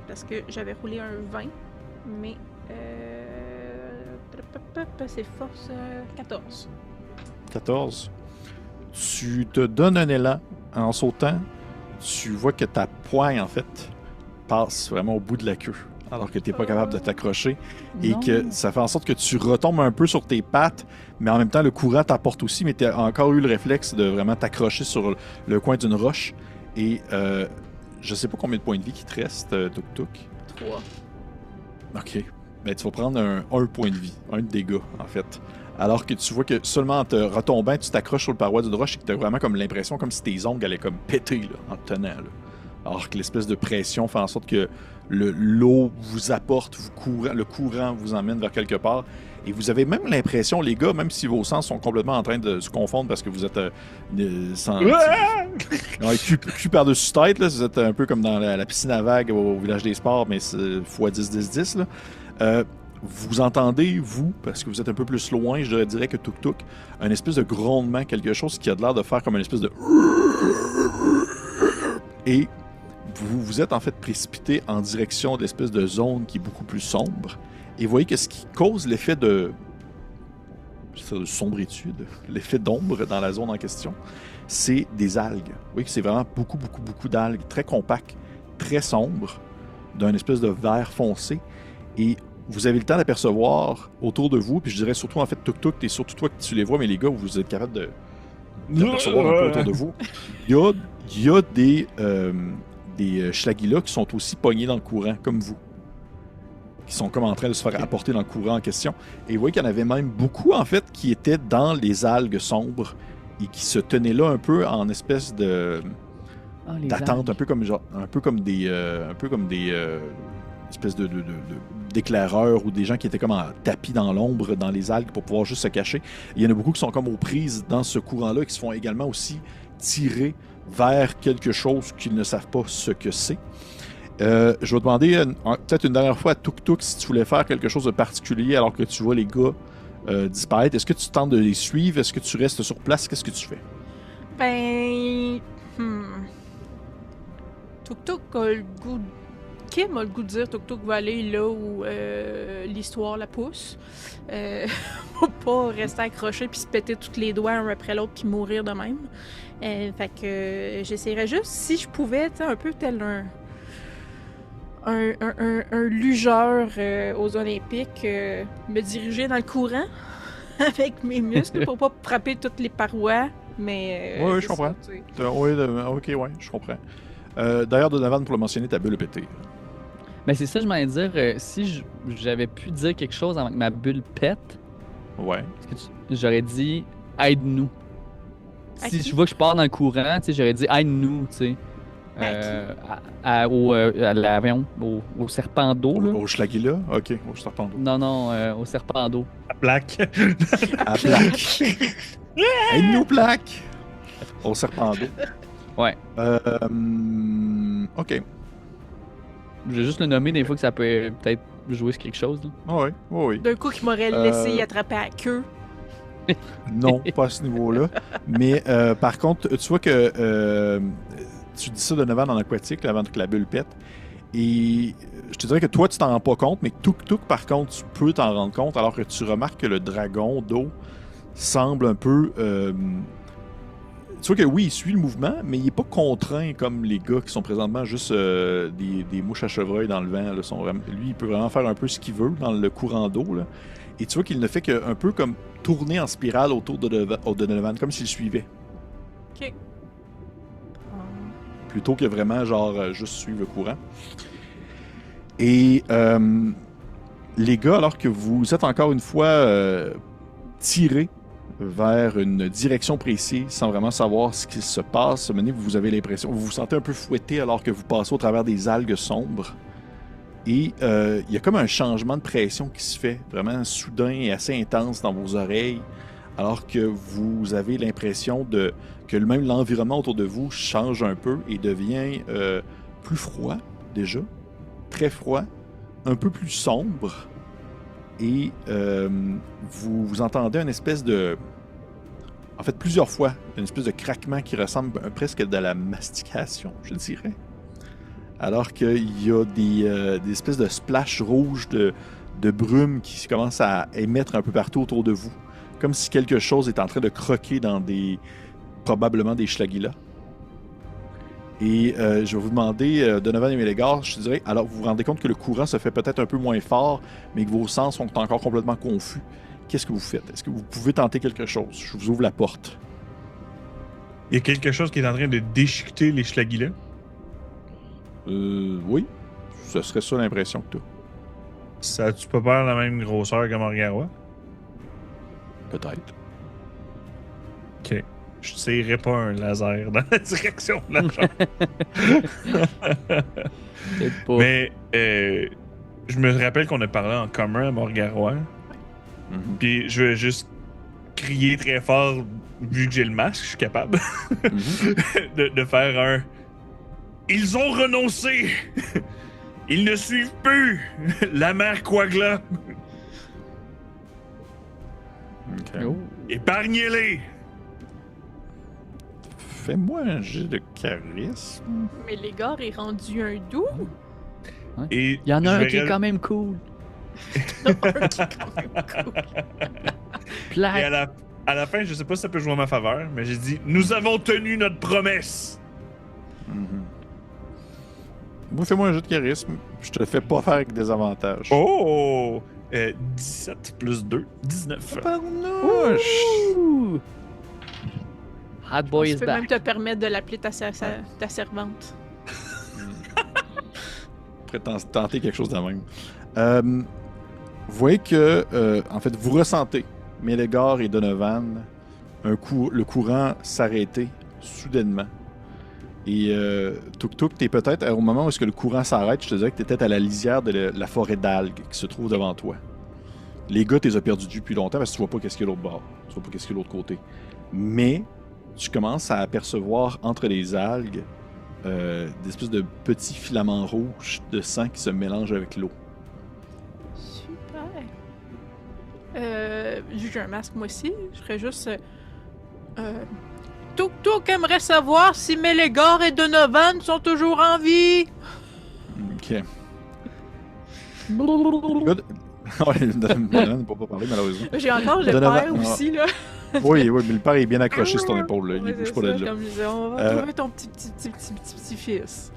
Parce que j'avais roulé un 20, mais... C'est force 14. 14. Tu te donnes un élan en sautant. Tu vois que ta poigne, en fait, passe vraiment au bout de la queue, alors que tu n'es pas capable de t'accrocher. Et que ça fait en sorte que tu retombes un peu sur tes pattes, mais en même temps, le courant t'apporte aussi, mais tu as encore eu le réflexe de vraiment t'accrocher sur le coin d'une roche. Et je sais pas combien de points de vie qui te reste, Tuk-Tuk. 3. Ok. Mais tu vas prendre un point de vie, un de dégâts, en fait. Alors que tu vois que seulement en te retombant, tu t'accroches sur le paroi d'une roche et que tu as vraiment comme l'impression comme si tes ongles allaient comme péter là, en te tenant. Là. Alors que l'espèce de pression fait en sorte que l'eau vous apporte, le courant vous emmène vers quelque part. Et vous avez même l'impression, les gars, même si vos sens sont complètement en train de se confondre parce que vous êtes cul par-dessus tête, là, vous êtes un peu comme dans la piscine à vagues au village des sports, mais c'est x10-10-10. Là. Vous entendez, vous, parce que vous êtes un peu plus loin, je dirais que Tuk-Tuk, un espèce de grondement, quelque chose qui a l'air de faire comme une espèce de... Et vous êtes en fait précipité en direction de l'espèce de zone qui est beaucoup plus sombre. Et vous voyez que ce qui cause l'effet de sombritude, l'effet d'ombre dans la zone en question, c'est des algues. Vous voyez que c'est vraiment beaucoup d'algues, très compactes, très sombres, d'un espèce de vert foncé. Et vous avez le temps d'apercevoir autour de vous, puis je dirais surtout en fait Tuk-Tuk, t'es surtout toi que tu les vois, mais les gars, vous êtes capable d'apercevoir un peu autour de vous. Il y a des Schlagila qui sont aussi pognés dans le courant, comme vous. Qui sont comme en train de se faire apporter dans le courant en question. Et vous voyez qu'il y en avait même beaucoup, en fait, qui étaient dans les algues sombres et qui se tenaient là un peu en espèce de d'attente, un peu comme des espèces d'éclaireurs ou des gens qui étaient comme en tapis dans l'ombre, dans les algues pour pouvoir juste se cacher. Il y en a beaucoup qui sont comme aux prises dans ce courant-là et qui se font également aussi tirer vers quelque chose qu'ils ne savent pas ce que c'est. Je vais demander peut-être une dernière fois à Tuk-Tuk si tu voulais faire quelque chose de particulier alors que tu vois les gars disparaître. Est-ce que tu tentes de les suivre? Est-ce que tu restes sur place? Qu'est-ce que tu fais? Ben... Tuk-Tuk a le goût Kim a le goût de dire Tuk Tuk va aller là où l'histoire la pousse. Faut pas rester accroché puis se péter tous les doigts un après l'autre puis mourir de même. Fait que j'essaierais juste, si je pouvais, tu sais, un peu tel un lugeur aux Olympiques, me diriger dans le courant avec mes muscles pour pas frapper toutes les parois. Mais. Oui, je comprends. Oui, ok, ouais, je comprends. D'ailleurs, Donovan, pour le mentionner, ta bulle est pétée. Mais c'est ça, je m'allais dire, si j'avais pu dire quelque chose avant que ma bulle pète, Ouais. j'aurais dit aide-nous. À Si qui? je vois que je pars dans le courant, tu sais, j'aurais dit aide-nous, tu sais. Au serpent d'eau, là. Au Schlagila? Ok, au serpent d'eau. Non, au serpent d'eau. La plaque. À Plaque. Aide-nous, Plaque! Au serpent d'eau. Ouais. Ok. Je vais juste le nommer des fois que ça peut peut-être jouer sur quelque chose, là. Oui, oui. D'un coup, qui m'aurait laissé y attraper à la queue. Non, pas à ce niveau-là. Mais par contre, tu vois que tu dis ça Donovan en aquatique là, avant que la bulle pète. Et je te dirais que toi, tu t'en rends pas compte, mais Tuk Tuk, par contre, tu peux t'en rendre compte alors que tu remarques que le dragon d'eau semble un peu. Tu vois que oui, il suit le mouvement, mais il est pas contraint comme les gars qui sont présentement juste des mouches à chevreuil dans le vent. Là, lui, il peut vraiment faire un peu ce qu'il veut dans le courant d'eau. Là. Et tu vois qu'il ne fait qu'un peu comme tourner en spirale autour de Donovan, comme s'il suivait. Ok. Plutôt que vraiment, genre, juste suivre le courant. Et les gars, alors que vous êtes encore une fois tirés vers une direction précise sans vraiment savoir ce qui se passe, vous avez l'impression, vous vous sentez un peu fouetté alors que vous passez au travers des algues sombres. Et il y a comme un changement de pression qui se fait, vraiment soudain et assez intense dans vos oreilles, alors que vous avez l'impression que même l'environnement autour de vous change un peu et devient plus froid déjà, très froid, un peu plus sombre. Et vous entendez une espèce de... En fait, plusieurs fois, une espèce de craquement qui ressemble presque à de la mastication, je dirais. Alors qu'il y a des espèces de splashes rouges de brume qui commencent à émettre un peu partout autour de vous. Comme si quelque chose est en train de croquer dans probablement des schlagilas. Et je vais vous demander, Donovan et Mélégar, je te dirais, alors vous vous rendez compte que le courant se fait peut-être un peu moins fort, mais que vos sens sont encore complètement confus. Qu'est-ce que vous faites? Est-ce que vous pouvez tenter quelque chose? Je vous ouvre la porte. Il y a quelque chose qui est en train de déchiqueter les schlagilas. Oui. Ce serait ça l'impression que tu as. Ça a-tu pas peur la même grosseur que Morgarois? Peut-être. Ok. Je tirerai pas un laser dans la direction de la chambre. Peut-être pas. Mais je me rappelle qu'on a parlé en commun à Morgarois. Mhm. Puis je vais juste crier très fort, vu que j'ai le masque, je suis capable de faire un... Ils ont renoncé! Ils ne suivent plus la mère Quagla! Ok. Oh. Épargnez-les! Fais-moi un jet de charisme. Mais l'égard est rendu un doux. Et Il y en a je un vais qui est quand même cool. Un qui est quand même cool. Et Plaque. à la fin, je sais pas si ça peut jouer en ma faveur, mais j'ai dit nous avons tenu notre promesse. Moi, fais-moi un jet de charisme. Je te le fais pas faire avec des avantages. Oh 17 plus 2, 19. Parnouche! Ouh. Hot boy Tu is peux même back. te permettre de l'appeler ta servante. Pourrais tenter quelque chose de même. Vous voyez que, en fait, vous ressentez, Mélégar et Donovan, le courant s'arrêter soudainement. Et Tuk Tuk, t'es peut-être, au moment où est-ce que le courant s'arrête, je te dirais que t'es peut-être à la lisière de la forêt d'algues qui se trouve devant toi. Les gars, t'es perdus depuis longtemps parce que tu vois pas qu'est-ce qu'il y a l'autre bord. Tu vois pas qu'est-ce qu'il y a l'autre côté. Mais tu commences à apercevoir entre les algues des espèces de petits filaments rouges de sang qui se mélangent avec l'eau. Super. Vu que j'ai un masque moi aussi, je ferais juste... Tuk Tuk aimerait savoir si Mélégar et Donovan sont toujours en vie. Ok. Good. Ouais, Donovan ne peut pas parler, malheureusement. J'ai encore le Donovan- père aussi, là. Oui, mais le père est bien accroché sur ton épaule, là. Il Ouais, bouge c'est pas ça, de là. comme je disais, on va trouver ton petit-fils.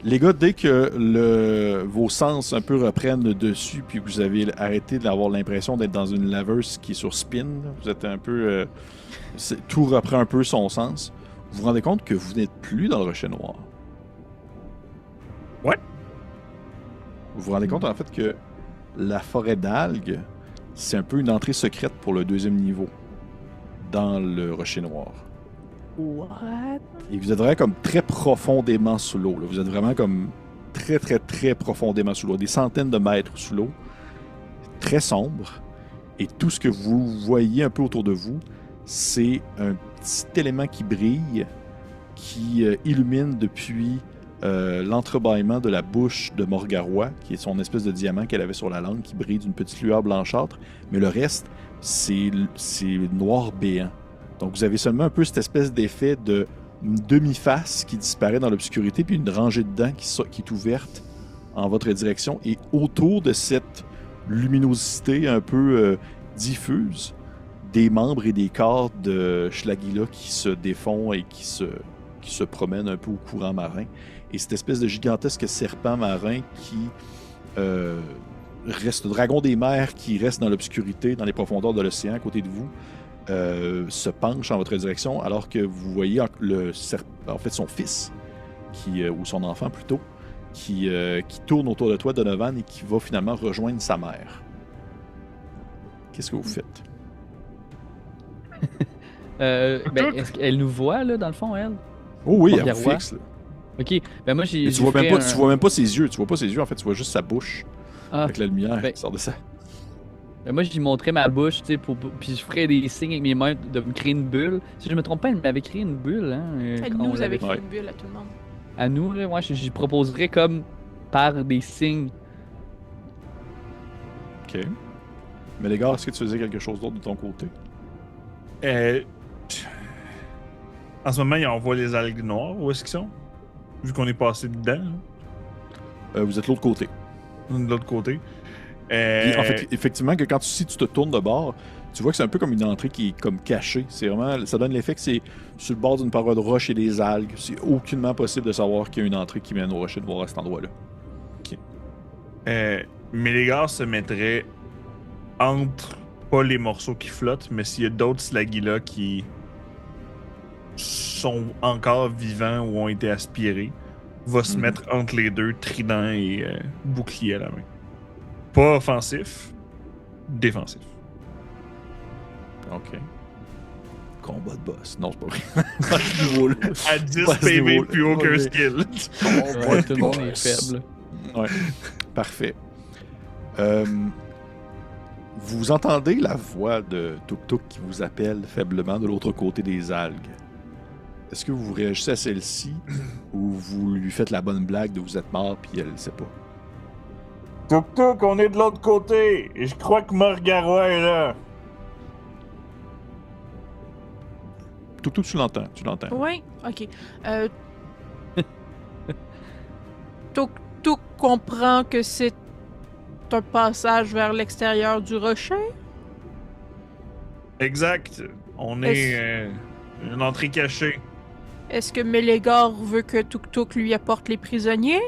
Les gars, dès que vos sens un peu reprennent le dessus, puis que vous avez arrêté d'avoir l'impression d'être dans une laveuse qui est sur spin, là, vous êtes un peu... tout reprend un peu son sens. Vous vous rendez compte que vous n'êtes plus dans le rocher noir. Ouais. Vous vous rendez compte en fait que la forêt d'algues, c'est un peu une entrée secrète pour le deuxième niveau dans le rocher noir. What? Et vous êtes vraiment comme très profondément sous l'eau. Là. Vous êtes vraiment comme très, très, très profondément sous l'eau. Des centaines de mètres sous l'eau. Très sombre. Et tout ce que vous voyez un peu autour de vous, c'est un petit élément qui brille, qui illumine depuis l'entrebâillement de la bouche de Morgarois, qui est son espèce de diamant qu'elle avait sur la langue, qui brille d'une petite lueur blanchâtre. Mais le reste, c'est noir béant. Donc vous avez seulement un peu cette espèce d'effet de demi-face qui disparaît dans l'obscurité, puis une rangée de dents qui est ouverte en votre direction. Et autour de cette luminosité un peu diffuse, des membres et des corps de Schlagila qui se défont et qui se promènent un peu au courant marin. Et cette espèce de gigantesque serpent marin qui reste, le dragon des mers qui reste dans l'obscurité, dans les profondeurs de l'océan à côté de vous, se penche en votre direction alors que vous voyez en fait son fils, ou son enfant plutôt, qui tourne autour de toi, Donovan, et qui va finalement rejoindre sa mère. Qu'est-ce que vous faites? Est-ce qu'elle nous voit, là, dans le fond, elle? Oh oui, elle vous Morgarois. fixe. Là. Ok, ben moi j'ai. Mais tu vois même pas ses yeux. Tu vois pas ses yeux, en fait. Tu vois juste sa bouche Ah, avec la lumière ben- qui sort de ça. ben moi j'y montrais ma bouche, tu sais, puis je ferais des signes avec mes mains de me créer une bulle. Si je me trompe pas, elle m'avait créé une bulle, hein. Elle quand on nous l'avait avait créé Ouais. une bulle à tout le monde. À nous, là, moi j'y proposerais comme par des signes. OK. Mais les gars, est-ce que tu faisais quelque chose d'autre de ton côté? En ce moment, on voit les algues noires. Où est-ce qu'ils sont? Vu qu'on est passé dedans, Vous êtes de l'autre côté. de l'autre côté. Puis, en fait, effectivement, que si tu te tournes de bord, tu vois que c'est un peu comme une entrée qui est comme cachée. C'est vraiment, ça donne l'effet que c'est sur le bord d'une paroi de roche et des algues. C'est aucunement possible de savoir qu'il y a une entrée qui mène au rocher de voir à cet endroit-là. Mais les gars se mettraient entre, pas les morceaux qui flottent, mais s'il y a d'autres Slagila qui sont encore vivants ou ont été aspirés, va se Mhm. mettre entre les deux, trident et bouclier à la main. Pas offensif, défensif. OK. Combat de boss. Non, c'est pas vrai. Pas à ce niveau-là. À 10 Pas à ce PV, niveau-là. plus aucun Ouais. skill. Ouais, tout le monde est boss. faible. Ouais. Parfait. Vous entendez la voix de Tuk Tuk qui vous appelle faiblement de l'autre côté des algues. Est-ce que vous réagissez à celle-ci ou vous lui faites la bonne blague de vous êtes mort puis elle ne sait pas? Tuk Tuk, on est de l'autre côté. Et je crois que Morgarois est là. Tuk Tuk, tu l'entends. Oui, ok. Tuk comprend que c'est un passage vers l'extérieur du rocher. Exact. On est une entrée cachée. Est-ce que Mélégar veut que Tuk lui apporte les prisonniers?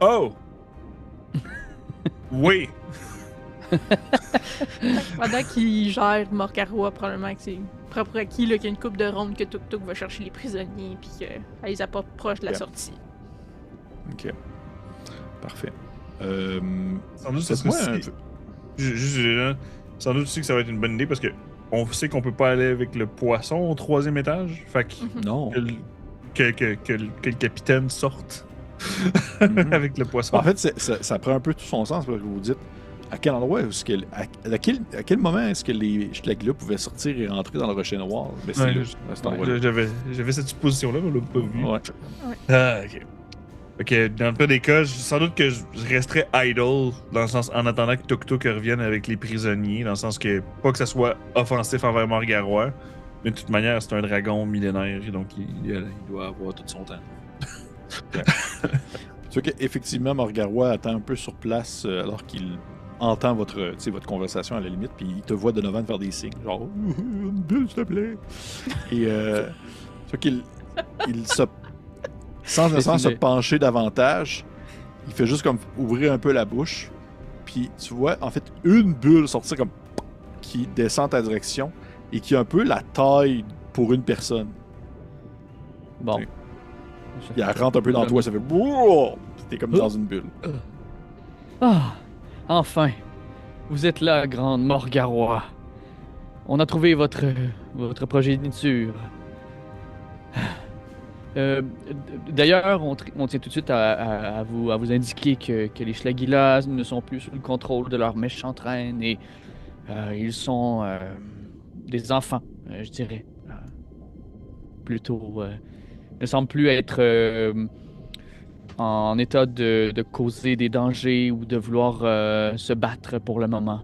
Oh! Oui. Pendant qu'il gère Morgarois, probablement que c'est propre à qui qu'il y a une coupe de ronde que Tuk va chercher les prisonniers puis qu'elle les apporte proche de la Yeah. sortie. OK. Parfait. Sans doute, Faites-moi parce que un si- peu- sans doute aussi que ça va être une bonne idée parce que on sait qu'on peut pas aller avec le poisson au 3e étage. Fait que, Non. que le capitaine sorte Mhm. avec le poisson. En fait, ça prend un peu tout son sens parce que vous vous dites à quel endroit, à quel moment est-ce que les Schlagila pouvaient sortir et rentrer dans le rocher noir? Ben, c'est Ouais, là, à cet endroit-là. J'avais cette supposition-là, mais on l'a pas vu. Ouais. Ah, ok. Ok, dans le pire des cas, sans doute que je resterais idle, dans le sens en attendant que Tuk Tuk revienne avec les prisonniers, dans le sens que, pas que ça soit offensif envers Morgarois, mais de toute manière, c'est un dragon millénaire, et donc il doit avoir tout son temps. Tu vois qu'effectivement, Morgarois attend un peu sur place alors qu'il entend votre conversation à la limite, puis il te voit Donovan faire des signes, genre une bulle, s'il te plaît. Et tu vois qu'il sans nécessairement se pencher davantage, il fait juste comme ouvrir un peu la bouche, puis tu vois en fait une bulle sortir comme qui descend en ta direction et qui a un peu la taille pour une personne. Bon. Il rentre un peu dans toi, ça fait bouh! T'es comme dans une bulle. Ah, enfin, vous êtes là, grande Morgarois. On a trouvé votre progéniture. D'ailleurs, on tient tout de suite à vous indiquer que les Schlagilas ne sont plus sous le contrôle de leur méchante reine et ils sont des enfants, je dirais. Plutôt, ne semblent plus être en état de causer des dangers ou de vouloir se battre pour le moment.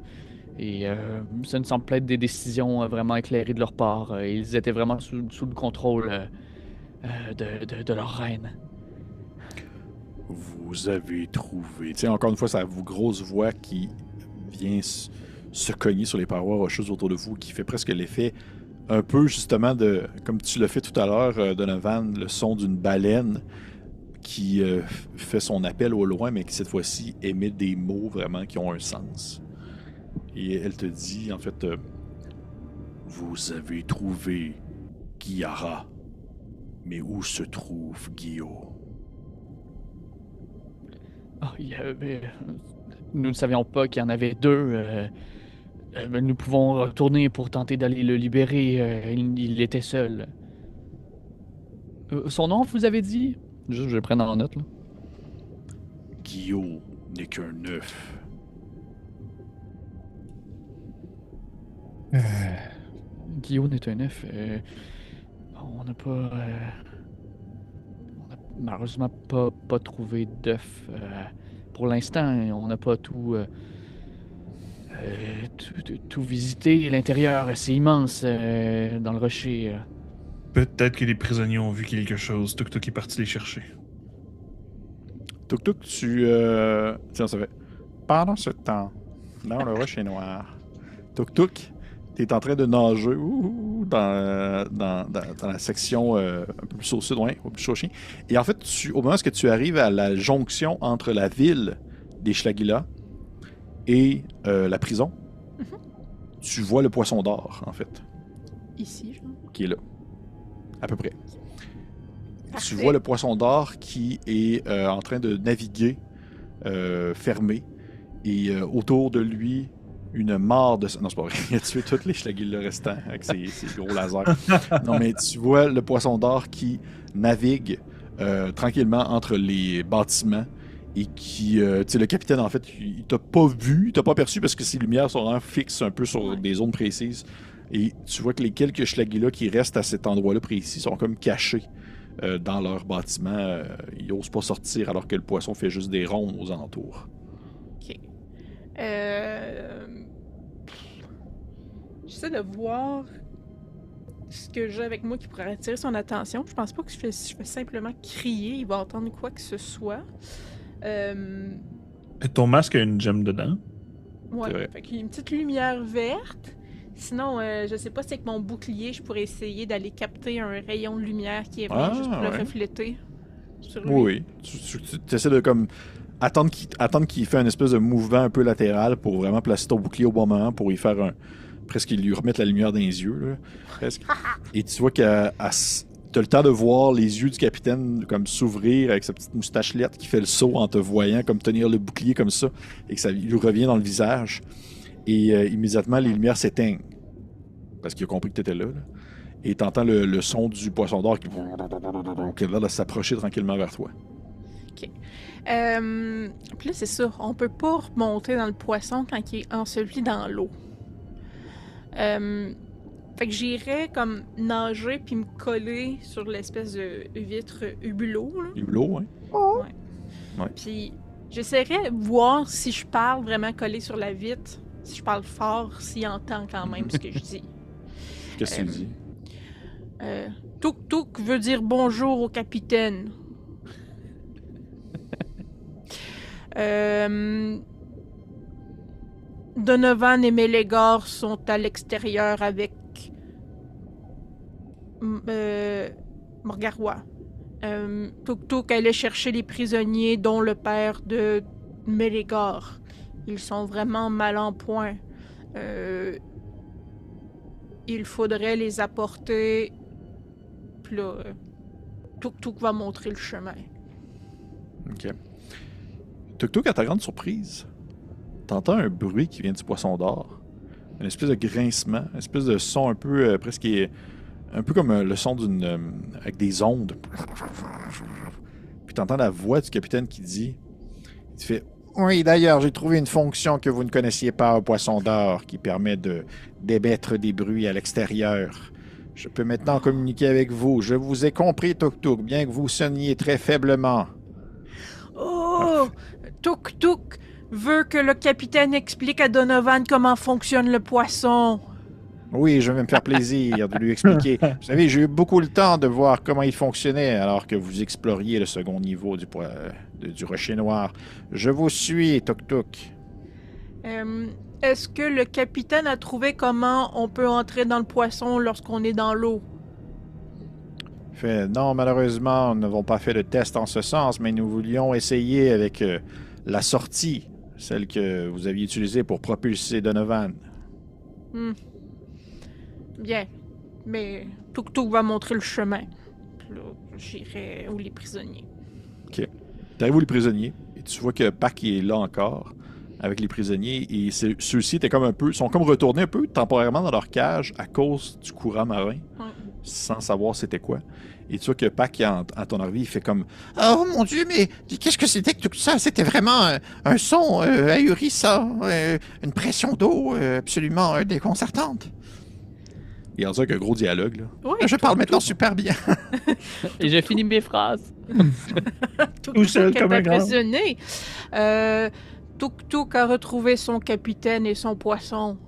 Et ça ne semble pas être des décisions vraiment éclairées de leur part. Ils étaient vraiment sous le contrôle de leur reine. Vous avez trouvé. Tu sais, encore une fois, c'est la grosse voix qui vient se cogner sur les parois rocheuses autour de vous, qui fait presque l'effet un peu justement de, comme tu l'as fait tout à l'heure, Donovan, le son d'une baleine qui fait son appel au loin, mais qui cette fois-ci émet des mots vraiment qui ont un sens. Et elle te dit, en fait, vous avez trouvé Guiara, mais où se trouve Guillaume? Nous ne savions pas qu'il y en avait deux. Nous pouvons retourner pour tenter d'aller le libérer. Il était seul. Son nom, vous avez dit? Juste, je le prends en note, là. Guillaume n'est qu'un œuf. Guillaume est un œuf. On n'a pas... on n'a malheureusement pas trouvé d'œuf. Pour l'instant, on n'a pas tout visité. L'intérieur, c'est immense dans le rocher. Peut-être que les prisonniers ont vu quelque chose. Tuk Tuk est parti les chercher. Tuk Tuk, tiens, ça fait... Pendant ce temps, dans le rocher noir, Tuk Tuk, t'es en train de nager dans la section un peu plus au sud, ouais, au plus au chien. Et en fait, au moment où tu arrives à la jonction entre la ville des Schlagilas et la prison, tu vois le poisson d'or, en fait. Ici, genre. Qui est là. À peu près. Parfait. Tu vois le poisson d'or qui est en train de naviguer fermé. Et autour de lui, une mare de... Non, c'est pas vrai. Il a tué tous les Schlagilas restants avec ses gros lasers. Non, mais tu vois le poisson d'or qui navigue tranquillement entre les bâtiments et qui... tu sais, le capitaine, en fait, il t'a pas vu, il t'a pas perçu parce que ses lumières sont vraiment fixes un peu sur des zones précises. Et tu vois que les quelques Schlagilas qui restent à cet endroit-là précis sont comme cachés dans leur bâtiment. Ils n'osent pas sortir alors que le poisson fait juste des rondes aux alentours. Ok. J'essaie de voir ce que j'ai avec moi qui pourrait attirer son attention. Je pense pas que je fais simplement crier, il va entendre quoi que ce soit. Ton masque a une gemme dedans. Ouais, fait qu'il y a une petite lumière verte. Sinon, je sais pas si avec mon bouclier, je pourrais essayer d'aller capter un rayon de lumière qui est venu juste pour le refléter sur lui. Oui, tu essaies de comme attendre qu'il fait un espèce de mouvement un peu latéral pour vraiment placer ton bouclier au bon moment pour y faire presque lui remettre la lumière dans les yeux, là, presque. Et tu vois que t'as le temps de voir les yeux du capitaine comme s'ouvrir avec sa petite moustachelette qui fait le saut en te voyant comme tenir le bouclier comme ça et que ça lui revient dans le visage. Et immédiatement, les lumières s'éteignent. Parce qu'il a compris que tu étais là. Et tu entends le son du poisson d'or qui a l'air de s'approcher tranquillement vers toi. OK. Puis là, c'est ça. On peut pas remonter dans le poisson quand il est enseveli dans l'eau. Fait que j'irais comme nager puis me coller sur l'espèce de vitre hublot. Hublot, hein? Ouais. Puis j'essaierais de voir si je parle vraiment collé sur la vitre. Si je parle fort, s'il entend quand même ce que je dis. Qu'est-ce que tu dis? Tuk Tuk veut dire bonjour au capitaine. Donovan et Mélegor sont à l'extérieur avec Morgarois. Tuk-Tuk allait chercher les prisonniers, dont le père de Mélegor. Ils sont vraiment mal en point. Il faudrait les apporter. Puis là, Tuk-Tuk va montrer le chemin. Ok. Tuk-Tuk, à ta grande surprise, t'entends un bruit qui vient du poisson d'or. Une espèce de grincement, une espèce de son un peu presque un peu comme le son d'une avec des ondes. Puis t'entends la voix du capitaine qui dit, il fait: oui, d'ailleurs, j'ai trouvé une fonction que vous ne connaissiez pas au poisson d'or qui permet d'émettre des bruits à l'extérieur. Je peux maintenant communiquer avec vous. Je vous ai compris, Tuk-Tuk, bien que vous sonniez très faiblement. Oh! Tuk-Tuk veut que le capitaine explique à Donovan comment fonctionne le poisson. Oui, je vais me faire plaisir de lui expliquer. Vous savez, j'ai eu beaucoup le temps de voir comment il fonctionnait alors que vous exploriez le second niveau du rocher noir. Je vous suis, Tuk-Tuk. Est-ce que le capitaine a trouvé comment on peut entrer dans le poisson lorsqu'on est dans l'eau? Non, malheureusement, nous n'avons pas fait de test en ce sens, mais nous voulions essayer avec la sortie, celle que vous aviez utilisée pour propulser Donovan. Bien, mais Tuk-Tuk va montrer le chemin. Puis là, j'irai où les prisonniers. OK. T'arrives où les prisonniers, et tu vois que Pac est là encore, avec les prisonniers, et ceux-ci sont comme retournés un peu temporairement dans leur cage à cause du courant marin, sans savoir c'était quoi. Et tu vois que Pac, à ton arrivée, il fait comme « Oh mon Dieu, mais qu'est-ce que c'était que tout ça? C'était vraiment un son ahurissant, une pression d'eau absolument déconcertante. » Il y a un gros dialogue, là. Oui, Je parle maintenant super bien. Et j'ai fini mes phrases. Tout seul Tuk-Tuk comme est un grand. impressionné. Tuk-Tuk a retrouvé son capitaine et son poisson.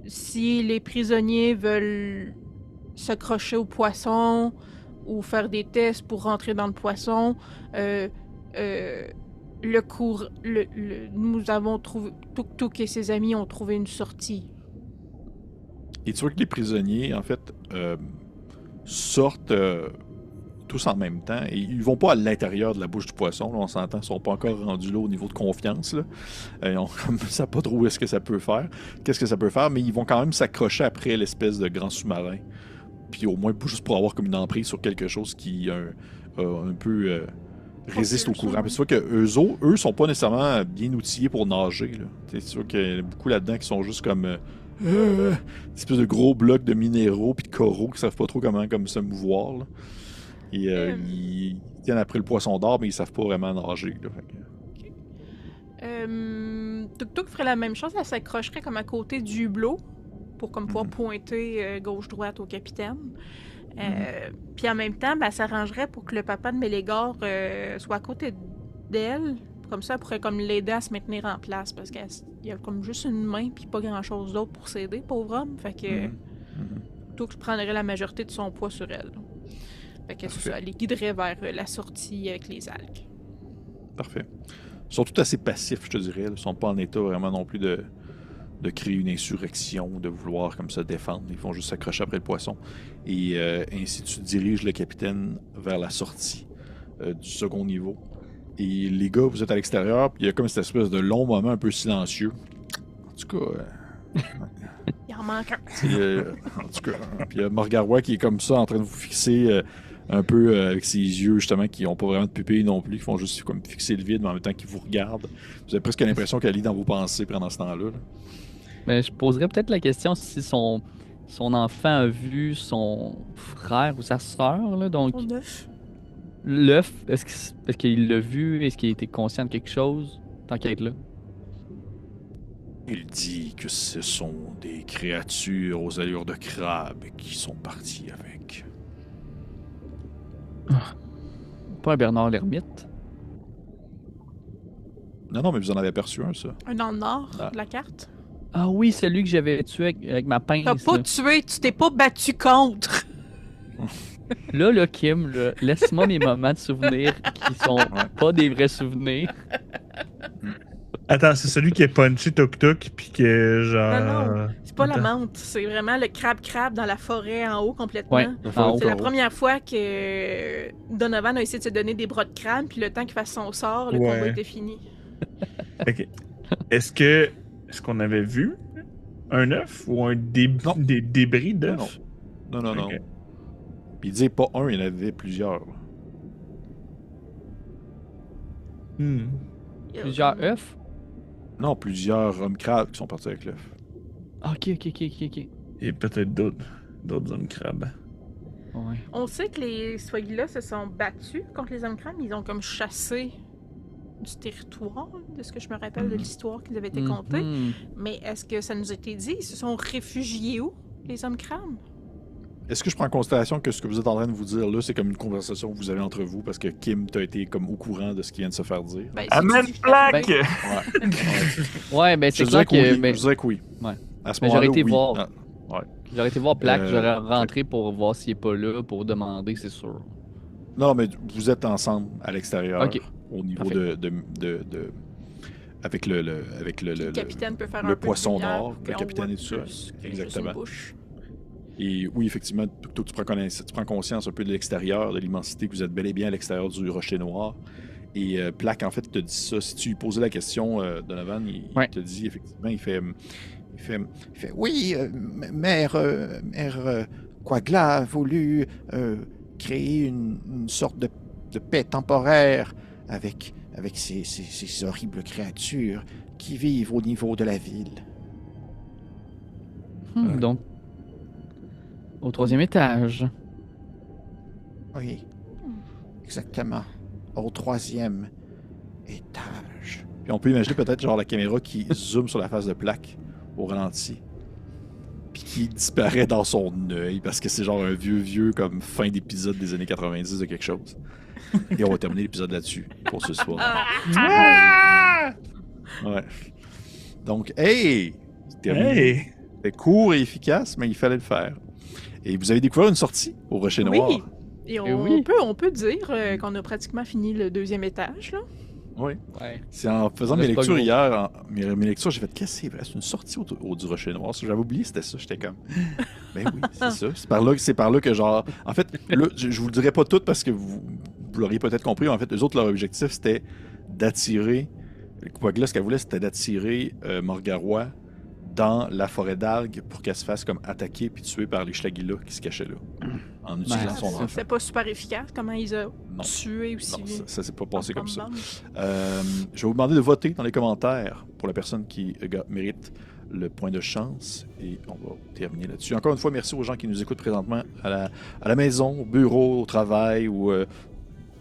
Si les prisonniers veulent s'accrocher au poisson ou faire des tests pour rentrer dans le poisson, nous avons trouvé... Tuk-Tuk et ses amis ont trouvé une sortie. Et tu vois que les prisonniers, en fait, sortent tous en même temps. Et ils vont pas à l'intérieur de la bouche du poisson, là, on s'entend. Ils sont pas encore rendus là au niveau de confiance. Là. Ils savent pas trop où est-ce que ça peut faire. Qu'est-ce que ça peut faire, mais ils vont quand même s'accrocher après l'espèce de grand sous-marin. Puis au moins, juste pour avoir comme une emprise sur quelque chose qui un peu résiste au courant. Puis tu vois que eux sont pas nécessairement bien outillés pour nager. Tu vois qu'il y a beaucoup là-dedans qui sont juste comme... une espèce de gros blocs de minéraux puis de coraux qui savent pas trop comment comme se mouvoir. Là. Et ils tiennent après le poisson d'or, mais ils savent pas vraiment nager. Là, Tuk-Tuk ferait la même chose, elle s'accrocherait comme à côté du hublot pour comme pouvoir pointer gauche-droite au capitaine. Puis en même temps, elle s'arrangerait pour que le papa de Mélegor soit à côté d'elle. Comme ça, elle pourrait comme l'aider à se maintenir en place parce qu'il y a comme juste une main puis pas grand-chose d'autre pour s'aider, pauvre homme. Fait que Tuk prendrait la majorité de son poids sur elle. Fait que c'est ça, elle les guiderait vers la sortie avec les algues. Parfait. Ils sont tous assez passifs, je te dirais. Ils sont pas en état vraiment non plus de créer une insurrection, de vouloir comme ça défendre. Ils vont juste s'accrocher après le poisson. Et ainsi, tu diriges le capitaine vers la sortie du second niveau. Et les gars, vous êtes à l'extérieur, puis il y a comme cette espèce de long moment un peu silencieux. En tout cas... Il en manque un. En tout cas, puis il y a Morgarois qui est comme ça, en train de vous fixer un peu avec ses yeux, justement, qui n'ont pas vraiment de pupilles non plus, qui font juste comme fixer le vide, mais en même temps qu'ils vous regardent. Vous avez presque l'impression qu'elle lit dans vos pensées pendant ce temps-là. Là. Mais je poserais peut-être la question si son enfant a vu son frère ou sa sœur, là, donc... Son œuf. L'œuf, est-ce qu'il l'a vu? Est-ce qu'il a été conscient de quelque chose? Tant qu'à être là. Il dit que ce sont des créatures aux allures de crabe qui sont parties avec. Pas un Bernard l'ermite. Non, mais vous en avez aperçu un, ça. Un dans le nord de la carte. Ah oui, celui que j'avais tué avec ma pince. T'as pas là. tué, tu t'es pas battu contre. Là, Kim, là, laisse-moi mes moments de souvenirs qui sont pas des vrais souvenirs. Attends, c'est celui qui est punché tuk-tuk, puis que genre. Non, c'est pas la Attends. menthe, c'est vraiment le crabe-crabe dans la forêt en haut complètement. Ouais, en haut. C'est la première fois que Donovan a essayé de se donner des bras de crabe, puis le temps qu'il fasse son sort, le Ouais. combat était fini. Ok. Est-ce qu'on avait vu un œuf ou un Non. des débris d'œuf? Non. Ok. Puis il disait pas un, il y en avait plusieurs. là. Hmm. Plusieurs œufs. Non, plusieurs hommes crabes qui sont partis avec l'œuf. Ok. Et peut-être d'autres hommes crabes. Ouais. On sait que les Swagila se sont battus contre les hommes crabes, ils ont comme chassé du territoire, de ce que je me rappelle de l'histoire qui nous avait été contée. Mhm. Mais est-ce que ça nous a été dit? Ils se sont réfugiés où, les hommes crabes? Est-ce que je prends en considération que ce que vous êtes en train de vous dire là, c'est comme une conversation que vous avez entre vous parce que Kim t'a été comme au courant de ce qu'il vient de se faire dire? Ben, Amène c'est-tu plaque! fait? Ouais, ben Je c'est dirais clair que oui. que. Ben, Je dirais que oui. Ouais. À ce Mais j'aurais moment-là, été oui. voir. Ah. J'aurais été voir Plaque, Euh, j'aurais rentré pour voir s'il est pas là, pour demander, c'est sûr. Non, mais vous êtes ensemble à l'extérieur Ok. au niveau Parfait. avec Le capitaine peut faire le un peu poisson de lumière nord, pour le qu'on capitaine voit et tout ça. plus que juste Exactement. une bouche. Et oui, effectivement, tu prends conscience un peu de l'extérieur, de l'immensité, que vous êtes bel et bien à l'extérieur du rocher noir. Et Plaque, en fait, te dit ça. Si tu lui posais la question, Donovan, il Ouais. te dit effectivement, il fait oui, Mère Quagla a voulu créer une sorte de paix temporaire avec ces horribles créatures qui vivent au niveau de la ville. Donc, au 3e étage. Oui, exactement. Au 3e étage. Puis on peut imaginer peut-être genre la caméra qui zoome sur la face de Plaque au ralenti. Puis qui disparaît dans son œil parce que c'est genre un vieux comme fin d'épisode des années 90 de quelque chose. Et on va terminer l'épisode là-dessus pour ce soir. Ouais. Donc, hey! C'est terminé. Hey! C'était court et efficace, mais il fallait le faire. Et vous avez découvert une sortie au Rocher Noir. Oui. Et on, oui. on peut dire qu'on a pratiquement fini le 2e étage, là. Oui. Ouais. C'est en faisant Reste mes pas lectures gros. hier, mes lectures, j'ai fait qu'est-ce que c'est vrai, c'est une sortie au du Rocher Noir. J'avais oublié c'était ça, j'étais comme ben oui, c'est ça. C'est par là que genre en fait, là, je vous le dirai pas tout parce que vous l'auriez peut-être compris, mais en fait, eux autres leur objectif c'était d'attirer Quagla, ce qu'elle voulait c'était d'attirer Morgarois dans la forêt d'algues pour qu'elle se fasse comme attaquer puis tuer par les Schlagila qui se cachaient là en utilisant son enfant. C'est pas super efficace comment ils ont Non. tué aussi. Non, ça s'est pas passé comme ça. Bam. Je vais vous demander de voter dans les commentaires pour la personne qui mérite le point de chance et on va terminer là-dessus. Encore une fois, merci aux gens qui nous écoutent présentement à la maison, au bureau, au travail ou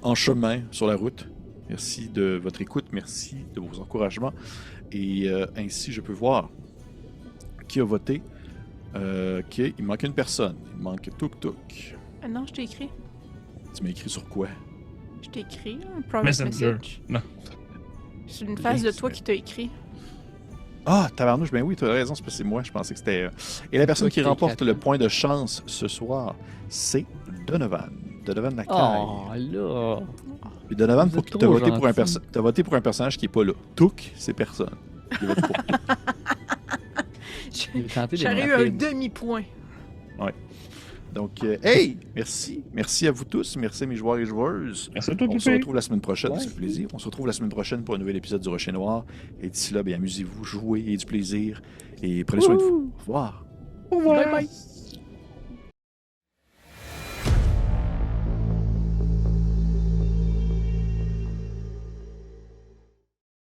en chemin sur la route. Merci de votre écoute, merci de vos encouragements et ainsi je peux voir qui a voté. Il manque une personne, il manque Tuk Tuk. Ah non, je t'ai écrit. Tu m'as écrit sur quoi? Je t'ai écrit un private Messenger. message. Non. C'est une face de toi qui t'a écrit. Ah, tabarnouche, ben oui, tu as raison, c'est parce que c'est moi, je pensais que c'était... Et la personne Toi qui qui t'es remporte éclaté. le point de chance ce soir, c'est Donovan. Donovan Lacaille. Oh là! Puis Donovan, vous pour êtes qui t'as trop voté, gentil. t'as voté pour un personnage qui est pas là. Touk, c'est personne. Il a voté pour Touk. J'ai tenté d'être J'aurais eu un rapide. demi-point. Donc, hey, merci. Merci à vous tous. Merci à mes joueurs et joueuses. Merci à toi, On se Pépé. retrouve la semaine prochaine, Ouais. c'est plaisir. On se retrouve la semaine prochaine pour un nouvel épisode du Rocher Noir. Et d'ici là, bien, amusez-vous, jouez et du plaisir. Et prenez soin de vous. Au revoir. Au revoir. Bye bye.